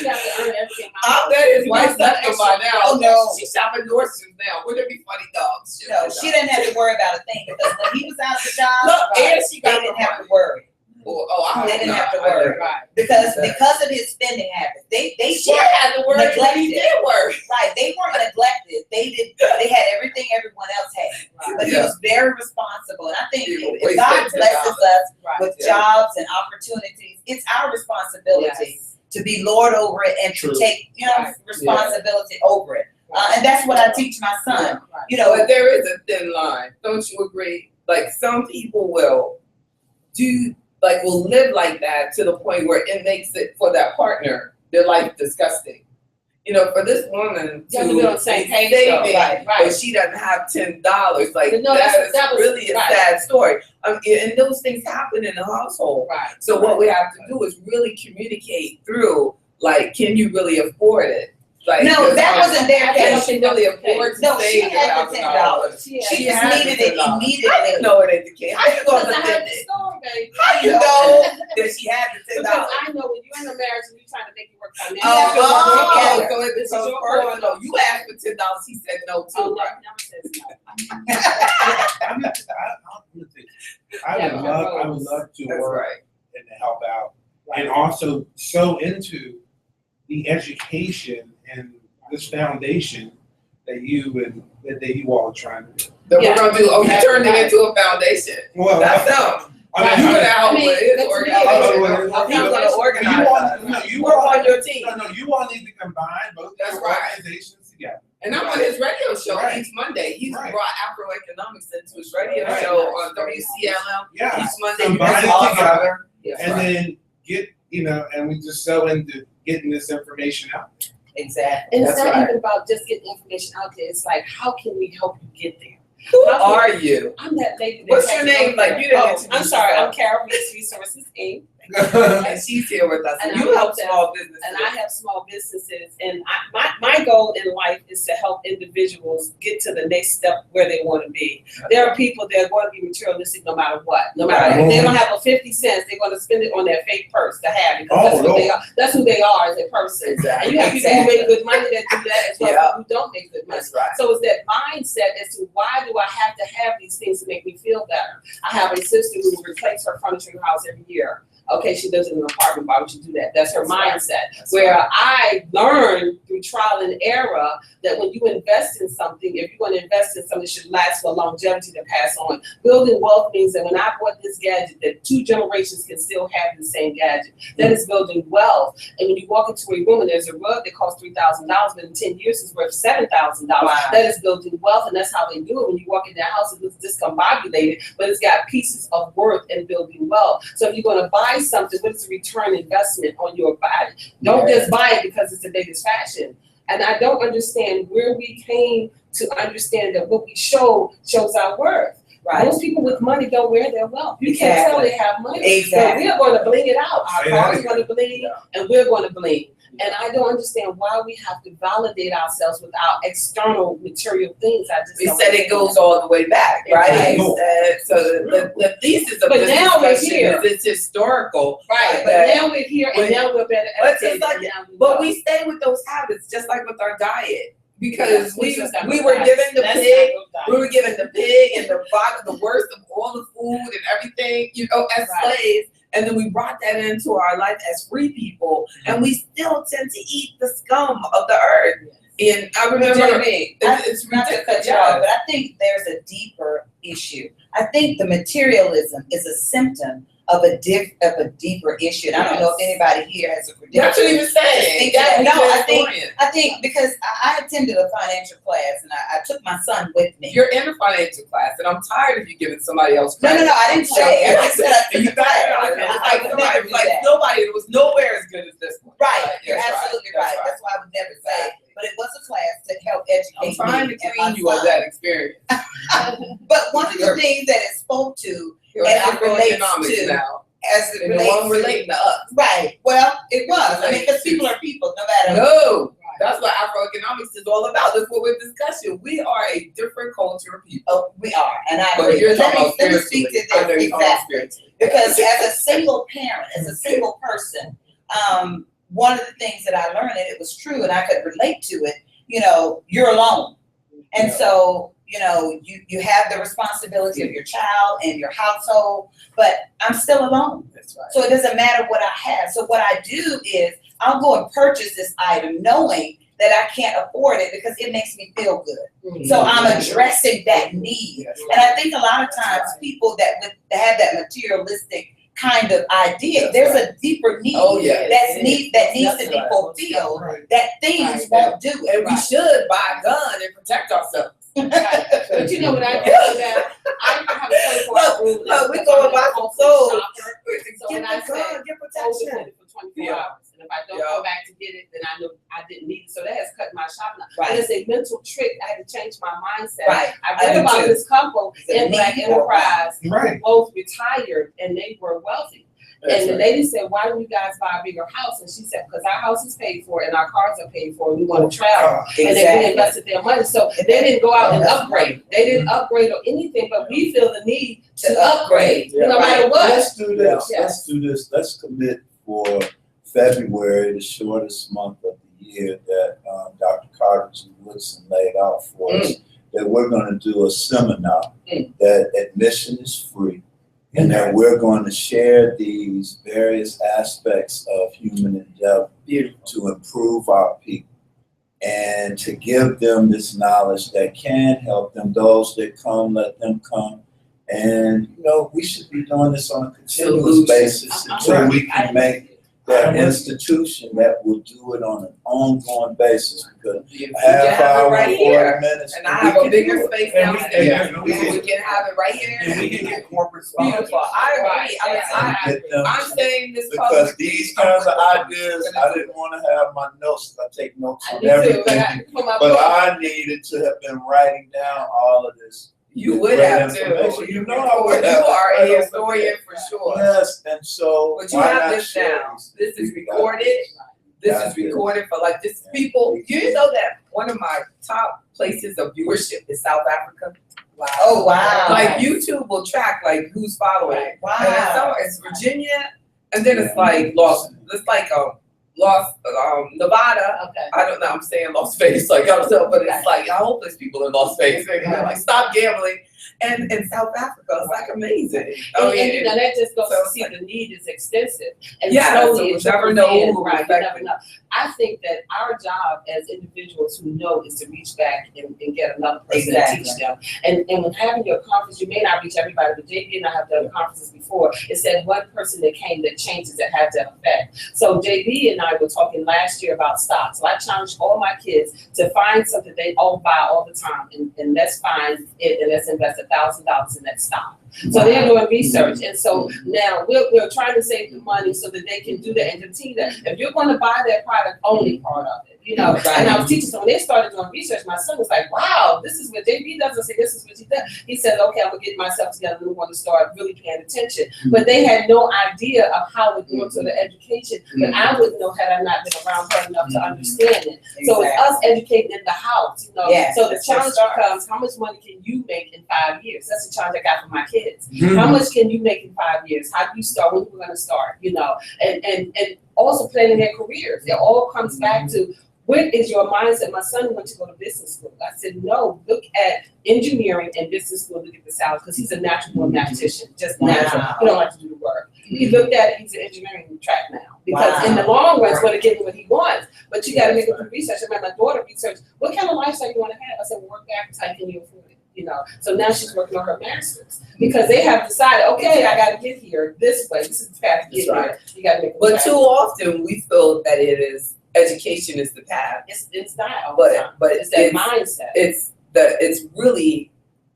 You have to earn everything. I bet his wife's left him by now. Oh, no. She's shopping Nordstrom's now. Wouldn't it be funny, dogs? No, she didn't have to worry about a thing because when he was out of the job, Look, and she they got didn't the have to money. worry. I They didn't have to worry. Right. Because of his spending habits. They She had to worry, but he neglected. did worry. Right, they weren't neglected. They had everything everyone else had. But he was very responsible. And I think He if wasted God blesses us Right. with Yeah. jobs and opportunities, it's our responsibility to be Lord over it and True. to take Right. responsibility over it. And that's what I teach my son. Right. You know, But there is a thin line. Don't you agree? Like some people will live like that to the point where it makes it for that partner their life disgusting. For this woman You have to be on the same page, though. saving, Right. but she doesn't have $10. Like No, that was really a right. sad story. And those things happen in the household. Right. So what we have to do is really communicate through, like, can you really afford it? Like, No, that wasn't their Can case. she really afford to No, she save had the $10. She She She just had needed the it $10. How immediately. you know it ain't the case? How you gonna Because I defend had the it? story, baby. How you know that she had the $10? Because I know when you're in a marriage and you're trying to make it work financially. Oh, so it This is becomes your personal. You asked for $10, he said no Oh, too, no, right? never says no. I would love to That's work right. and to help out, and also so into the education and this foundation that you all are trying to do? That we're gonna do, you turned it into a foundation. Well, That's them. You I would mean, help with his that's organization. me. I'm gonna organize us. you Work all, on your team. no, you all need to combine both That's your right. organizations together. And I'm on his radio show Right. each Monday. He's Right. brought AfroEconomics into his radio Right. show on WCLM Yeah, each Monday. combine That's it awesome. together, That's and right. then get, and we just so into getting this information out. Exactly. And it's That's not right. even about just getting information out there. It's like, how can we help you get there? Who How are you? I'm that lady. That What's has your to name? go Like, there. you didn't Oh, introduce I'm sorry. yourself. I'm Carol Reese Resources Inc. And she's here with us. And And I you help help them. small businesses. And I have small businesses, and my goal in life is to help individuals get to the next step where they want to be. There are people that are going to be materialistic no matter what. No matter if they don't have a 50 cents, they're going to spend it on their fake purse to have, because that's what they are. That's who they are as a person. And you have people who make good money that do that as well, Yeah. as who don't make good money. That's right. So it's that mindset as to why do I have to have these things to make me feel better? I have a sister who replaces her furniture in her house every year. Okay, she lives in an apartment, why would you do that? That's her mindset. That's Where right. I learned through trial and error that when you invest in something, if you're going to invest in something, it should last for longevity to pass on. Building wealth means that when I bought this gadget, that 2 generations can still have the same gadget. That is building wealth. And when you walk into a room and there's a rug that costs $3,000, but in 10 years is worth $7,000, Wow. that is building wealth, and that's how they do it. When you walk in their house, it looks discombobulated, but it's got pieces of worth and building wealth. So if you're going to buy something, what is the return investment on your body? Don't just buy it because it's the latest fashion. And I don't understand where we came to understand that what we shows our worth. Right. Most people with money don't wear their wealth. You can't tell they have money. Exactly. So we're going to bling it out. Our Say that cars are again. going to bling, and we're going to bling. And I don't understand why we have to validate ourselves with our external material things. I just We don't said it understand goes that. all the way back, right? Right. We said- So the thesis of But this now we're discussion here. is it's historical. Right, but that- now we're here, and But- now we're better but educated. it's like- and now But know. we stay with those habits, just like with our diet. Because We just got we those were diets. given the That's pig, not those we were diets. given the pig and the bottom, the worst of all the food and everything, as Right. slaves. And then we brought that into our life as free people, and we still tend to eat the scum of the earth. And I remember it's Not to ridiculous. cut you off, but I think there's a deeper issue. I think the materialism is a symptom of a deeper issue. And I don't know if anybody here has a prediction. That's what he was saying. I think because I attended a financial class and I took my son with me. You're in a financial class, and I'm tired of you giving somebody else No, credit. I didn't say. I just said I took You the got class. it. I would never do that. Nobody, it was nowhere as good as this one. Right, you're That's absolutely That's right. That's why I would never say it. But it was a class to help educate I'm me trying to and my clean you of son. that experience. But one of the things that it spoke to, You're And it relates AfroEconomics to- now. as it And the relates one to, relating to us. right, well, it was, I mean, because people are people, no matter. No, that's what AfroEconomics is all about. That's what we're discussing. We are a different culture of people. Oh, we are, and I But agree. you're But let talking me about speak to spiritually. I know this, you're talking about exactly. spiritually. Because as a single parent, as a single person, one of the things that I learned, and it was true, and I could relate to it, you're alone. And so, you have the responsibility of your child and your household, but I'm still alone. That's right. So it doesn't matter what I have. So what I do is I'll go and purchase this item knowing that I can't afford it because it makes me feel good. So I'm addressing that need. And I think a lot of times people that have that materialistic kind of idea, there's a deeper need Oh, yeah. that needs to be Right. fulfilled Right. that things won't do it. And we should buy a gun and protect ourselves. Right. But you know what I do about? I have a 24-hour rule. Look, we going by some souls. So when I say get hold it for 24 Yeah. hours, and if I don't Yeah. come back to get it, then I know I didn't need it. So that has cut my shopping. Right. And it's a mental trick. I had to change my mindset. Right. I I read do about too. this couple It's a in Black need. Enterprise Right. who both retired and they were wealthy. And the lady said, "Why don't you guys buy a bigger house?" And she said, "Because our house is paid for and our cars are paid for. And we want to travel." And they reinvested their money. So they didn't go out and upgrade. They didn't upgrade or anything, but we feel the need to upgrade, no matter what. Let's do this, Yeah. let's do this, let's commit for February, the shortest month of the year that Dr. Carter G. Woodson laid out for us, that we're gonna do a seminar, that admission is free, and that we're going to share these various aspects of human endeavor Beautiful. to improve our people. and to give them this knowledge that can help them. Those that come, let them come. And, we should be doing this on a continuous basis until we can make that institution that will do it on an ongoing basis, because half hour, right 40 here. minutes. And I have a bigger space downstairs. and We can have it right here. And we can get corporate sponsors. Beautiful. I agree. Get them I'm saying this because public. these kinds of ideas, I didn't want to have my notes. I take notes on I need to, everything, for my but book. I needed to have been writing down all of this. You would have to. You know I would You have. are a historian for sure. Yes, and so. But you why have not this share down. these? This is We got recorded. This is recorded for this people. You know that one of my top places of viewership is South Africa. Wow. Oh, wow. Like YouTube will track who's following. Wow. And it's Virginia, and then it's Nevada. Okay. I don't know. I'm saying Las Vegas, but it's I hope there's people in Las Vegas. They're stop gambling. And in South Africa, it's amazing. And that just goes So to see the need is extensive. And Yeah, slowly so it's we never know trickles in, who right, you affected. never know. I think that our job as individuals who know is to reach back and get another person Exactly. to teach them. And when having your conference, you may not reach everybody, but JB and I have done conferences before. It said one person that came that changes that had that effect. So JB and I were talking last year about stocks. So I challenged all my kids to find something they all buy all the time, and let's find it and let's invest $1,000 in that stock. So they're doing research, and so now we're trying to save the money so that they can do that and continue that. If you're going to buy that product, only part of it, Right. And I was teaching, so when they started doing research, my son was like, "Wow, this is what JB does." I said, "This is what he does." He said, "Okay, I'm gonna get myself together. We want to start really paying attention." But they had no idea of how it goes to the education, but I wouldn't know had I not been around her enough to understand it. So it's us educating in the house, Yes, So the that's where it challenge starts. becomes, how much money can you make in 5 years? That's the challenge I got for my kids. How much can you make in 5 years? How do you start? When are we going to start? And also planning their careers. It all comes back to, what is your mindset? My son went to go to business school. I said, no, look at engineering and business school to get the salary, because he's a natural born mathematician, just natural. Wow. He don't like to do the work. He looked at it, he's an engineering track now. Because in the long run, it's going to give him what he wants. But you got to make a research. I made my daughter research, what kind of lifestyle you want to have? I said, work backwards, how can you afford it? So now she's working on her master's because they have decided, okay, I got to get here this way. This is the path to get here. You got to make. But too often we feel that education is the path. It's not all the time. But It's that mindset. It's really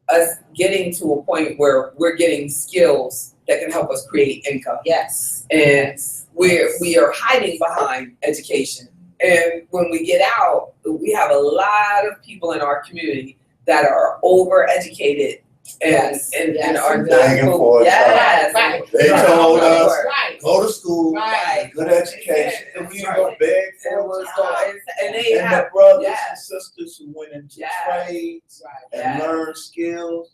us getting to a point where we're getting skills that can help us create income. Yes. And we are hiding behind education. And when we get out, we have a lot of people in our community that are overeducated and are not. Begging for a Yes. Right. They told us, Right. go to school, Right. good education, and we ain't gonna beg It for was it. going, and they And have the brothers yes. and sisters who went into Yes. trades Right. and Yes. learned skills,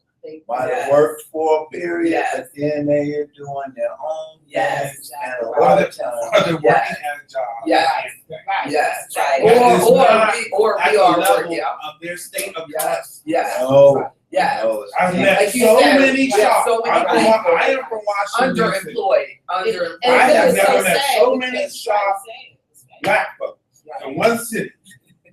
might Yes. have worked for a period, Yes. but then they are doing their own Yes. things, and a Right. lot of Or times. they're working at a job. Yes. Right. Yes. Right. It's not Or At we the are level working. of their state of Yes. class. Yes. No, Yes. no, it's I've not. met Like you so said, many yeah, shops. so many I am from Washington. DC. Underemployed. Underemployed. And I have it's never so met sad so many because- shops, Right. black folks in one city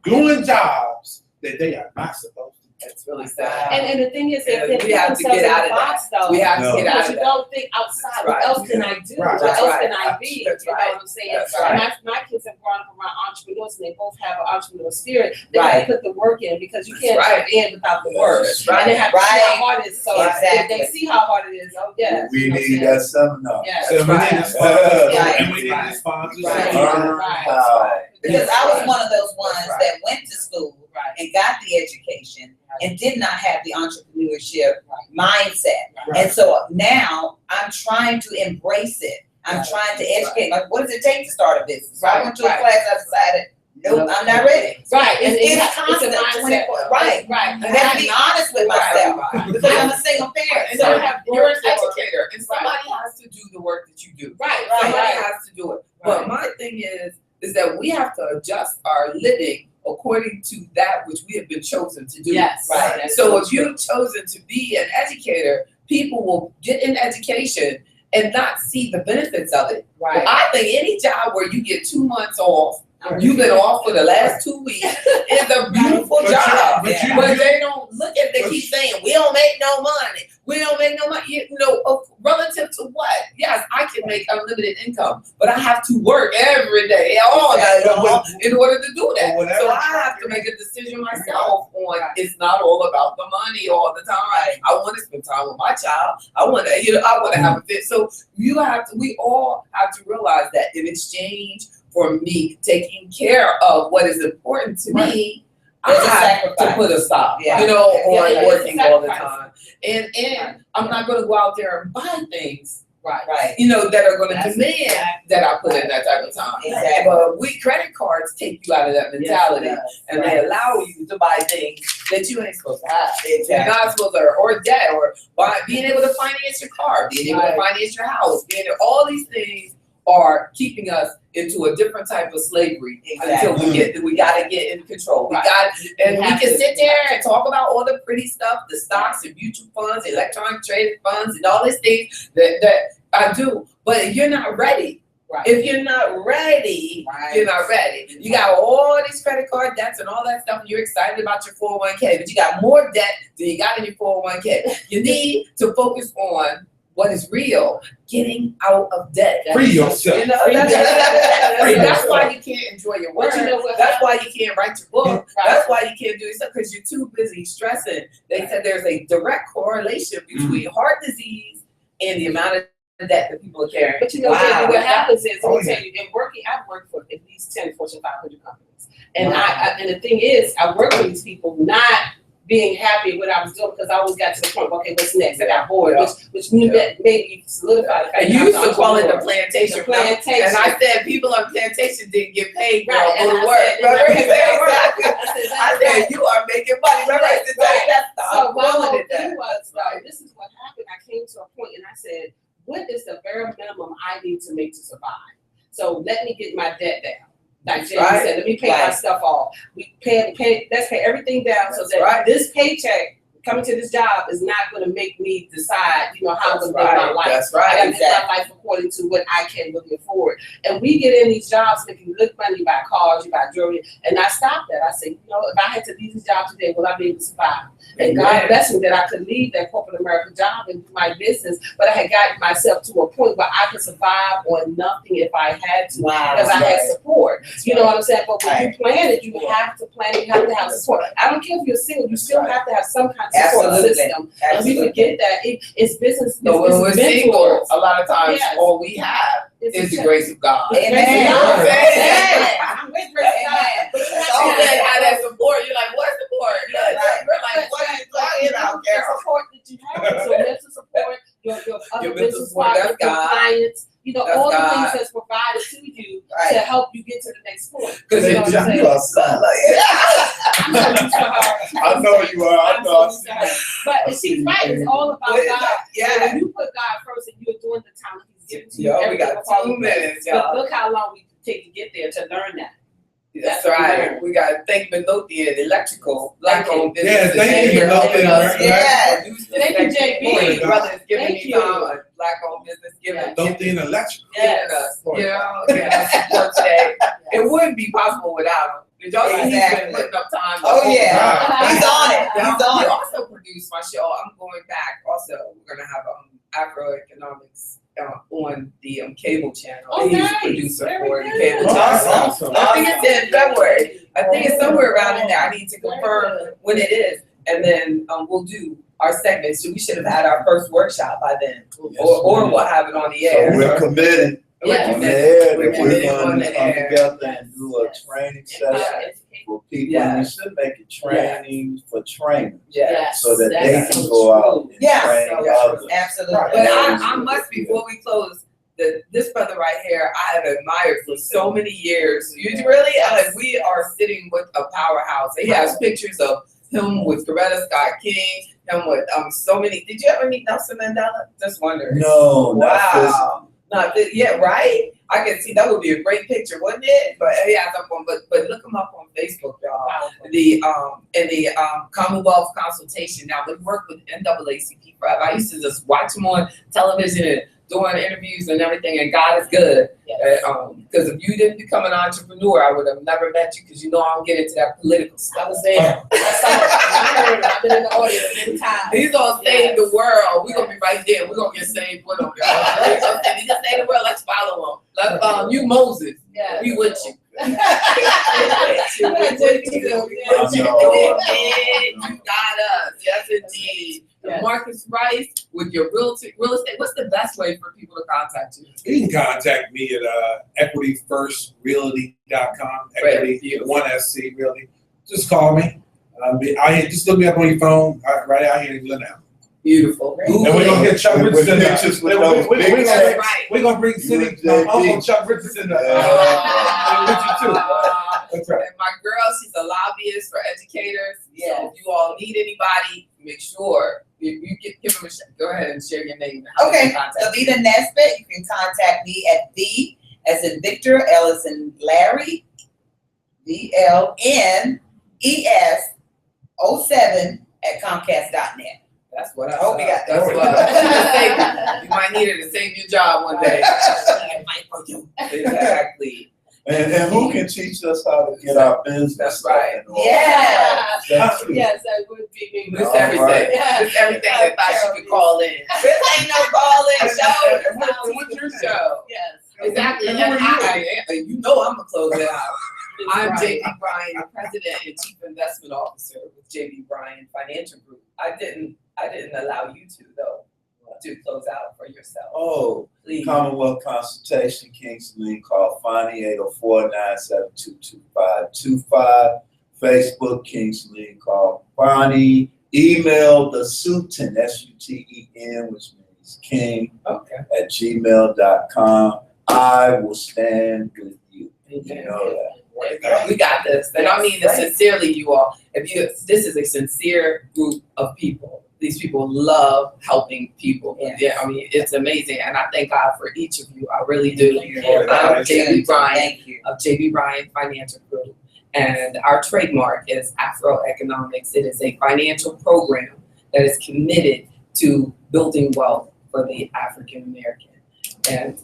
doing jobs that they are not supposed to. It's really sad. And the thing is, they And put we have to themselves get in out the of that. box, though. We have No. to get out Because of you that. don't think outside. That's What right. else can I do? Right. What That's else right. can I be? That's You know right. what I'm saying? That's right. My kids have grown up around entrepreneurs, and they both have an entrepreneurial spirit. They Right. have to put the work in, because you can't That's right. jump in without the work. That's right. And they have to see Right. how hard it is. So if Exactly. they see how hard it is, oh yeah. We you know what I'm need saying? that seminar. Yes. So we right. need the sponsors, Right. and we need Right. the sponsors. Right. and- Learn Right. how. Because I was one of those ones That's right. that went to school Right. and got the education and did not have the entrepreneurship mindset. Right. And so now I'm trying to embrace it. I'm Right. trying to educate. Like, what does it take to start a business? So I Right. went to a Right. class, I decided, nope, I'm not ready. Right. It's constant, a mindset. 24 right. Right. I have to be honest with myself because I'm a single parent. And So I have, you're an worked for- educator, and somebody has to do the work that you do. Right. Somebody Right. has to do it. But my thing is that we have to adjust our living according to that which we have been chosen to do. Yes. Right. That's So so if you've chosen to be an educator, people will get in education and not see the benefits of it. Right. I think any job where you get 2 months off You've been off for the last 2 weeks. It's a beautiful job. But they don't look at it. They keep saying, we don't make no money. We don't make no money. You know, relative to what? Yes, I can make unlimited income, but I have to work every day, all day long, in order to do that. So I have to make a decision myself on it's not all about the money all the time. I want to spend time with my child. I want to have a fit. So we all have to realize that in exchange for me taking care of what is important to me, I have to put a stop, on working all the time. And I'm not going to go out there and buy things, that are going to demand that I put in that type of time. Exactly. But credit cards take you out of that mentality, and they allow you to buy things that you ain't supposed to have. You're not supposed to, or debt, or being able to finance your car, being able to finance your house, all these things are keeping us into a different type of slavery until we gotta get in control. We can sit there and talk about all the pretty stuff, the stocks and mutual funds, electronic trading funds, and all these things that I do. But if you're not ready, if you're not ready, you're not ready. You got all these credit card debts and all that stuff, and you're excited about your 401k, but you got more debt than you got in your 401k. You need to focus on what is real, getting out of debt. Free yourself. That's why you can't enjoy your work. That's why you can't write your book. That's why you can't do stuff, because you're too busy stressing. They said there's a direct correlation between heart disease and the amount of debt that people are carrying. But what happens is, I'll tell you, I've worked for at least 10 Fortune 500 companies. And and the thing is, I work with these people not being happy with what I was doing, because I always got to the point, okay, what's next? I got bored, which maybe solidified. And you used to call it the plantation. And I said people on plantation didn't get paid, girl, go to work. I said you are making money. So my whole thing was, this is what happened. I came to a point and I said, what is the bare minimum I need to make to survive? So let me get my debt down. Like Jamie said, let me pay my stuff off. Let's pay everything down so that this paycheck coming to this job is not going to make me decide, how I'm going to live my life. That's right. I got to live my life according to what I can really afford. And we get in these jobs making good money, you buy cars, you buy jewelry, and I stopped that. I said, if I had to leave this job today, will I be able to survive? And God bless me that I could leave that corporate America job and do my business, but I had gotten myself to a point where I could survive on nothing if I had to, because I had support. You know what I'm saying? But when you plan it, you have to plan it, you have to have support. I don't care if you're single, you still have to have some kind of support system. And we forget that it's business. So when we're single, a lot of times all we have is the grace of God. Amen. I'm with grace of God. But you have that support. You're like, what support? We're like, what are you talking about, Carol? Support that you have, so mental support, your other business partners, your clients, all the things that's provided to you to help you get to the next point. Because you are son like I know you are. I know. But she's right. It's all about God. Yeah. When you put God first and you're doing the time He's giving to you. We got 2 minutes, y'all. But look how long we take to get there to learn that. That's right. We got to thank Midlothian Electrical, Black-owned business. Thank you, Midlothian. Thank you, JB. Brothers giving me time. Black-owned business giving Midlothian Electrical. us, support today. It wouldn't be possible without him. Did y'all see he's been putting up time? He's on it. He also produced my show. I'm going back. Also, we're gonna have AfroEconomics on the cable channel. He's a producer for the cable channel. Awesome. I think it's in February. I think it's somewhere around in there. I need to confirm when it is, and then we'll do our segment. So we should have had our first workshop by then, or we'll have it on the air. So we're committed. We're going to come together and do a training session for people. And we should make it training for trainers, so that they can go out and train others. Absolutely. But I must, before we close, this brother right here, I have admired for so many years. You really, we are sitting with a powerhouse. He has pictures of him with Coretta Scott King, him with so many. Did you ever meet Nelson Mandela? Just wondering. No, wow. Right? I can see that would be a great picture, wouldn't it? But but look him up on Facebook, y'all. The Commonwealth consultation. Now we work with NAACP. I used to just watch him on television and doing interviews and everything, and God is good. Yes. Because if you didn't become an entrepreneur, I would have never met you, because you know I don't get into that political I stuff. was there. I saw it. I heard it. I've been in the audience many times. He's gonna save the world. We're gonna be right there. We're gonna get saved with him. He's gonna save the world. Let's follow him. Let's follow you, Moses. Yeah. We with you. Yeah. You got us. Yes, indeed. Yes. Marcus Rice, with your real estate. What's the best way for people to contact you? You can contact me at equityfirstrealty.com. Equity, 1SC Realty. Just call me. Just look me up on your phone, right out here in Glen Allen. Beautiful. And we're gonna get Chuck With Richardson. pictures with those big That's checks. right. We're gonna bring City Uncle Chuck Richardson with you too. That's right. And my girl, she's a lobbyist for educators. Yes. So if you all need anybody, make sure you give them a shot. Go ahead and share your name. Okay, so Vita Nesbitt, you can contact me at V as in Victor, L as in Larry, VLNES07@Comcast.net. That's what I hope you got That's that. what you might need it to save your job one day. Exactly. And who can teach us how to get our business? That's right. in order? Yeah. Yes, that would be me. This All everything. right. This everything that thought you could call in. This ain't no call-in show. What's your show? Yes. Exactly. And And who are you know I'm gonna close it out. I'm Right. J.B. Bryan, President and Chief Investment Officer with J.B. Bryan Financial Group. I didn't allow you to though, to close out for yourself. Oh, Please. Commonwealth Consultation, Kingston, call Fonnie 804-972-2525. Facebook, Kingston, call Fonnie. Email the Suten, SUTEN, which means King, Okay. @gmail.com. I will stand with you. You know that. We got this. And I mean this sincerely, you all. This is a sincere group of people. These people love helping people. Yes. Yeah, I mean, it's amazing. And I thank God for each of you. I really do. Yeah. I'm J.B. Bryan Thank you. of J.B. Bryan Financial Group. And our trademark is AfroEconomics. It is a financial program that is committed to building wealth for the African American and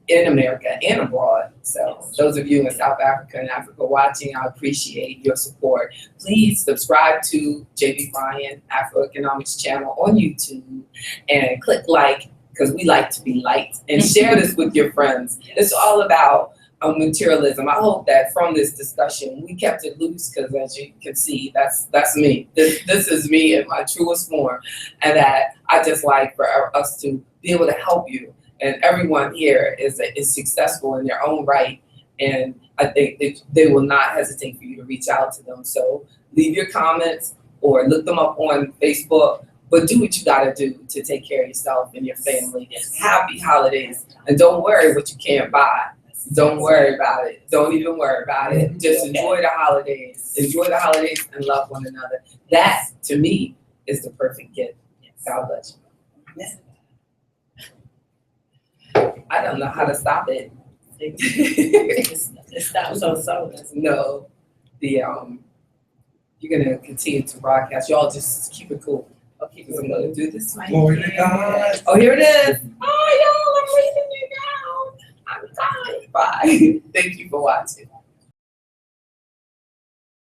in America and abroad. So those of you in South Africa and Africa watching, I appreciate your support. Please subscribe to J.B. Bryan AfroEconomics channel on YouTube and click like, because we like to be liked, and share this with your friends. It's all about materialism. I hope that from this discussion we kept it loose, because as you can see, that's me. This is me in my truest form, and that I just like for us to be able to help you. And everyone here is successful in their own right, and I think they will not hesitate for you to reach out to them. So leave your comments or look them up on Facebook, but do what you gotta do to take care of yourself and your family. Happy holidays, and don't worry what you can't buy. Don't worry about it. Don't even worry about it. Just enjoy the holidays. Enjoy the holidays and love one another. That, to me, is the perfect gift. God bless you. I don't know how to stop it. It stops so. No, you're gonna continue to broadcast. Y'all just keep it cool. Okay, I'm gonna do this right Glory to here. God. Oh, here it is. Oh, y'all, I'm reading you down. I'm dying. Bye. Thank you for watching.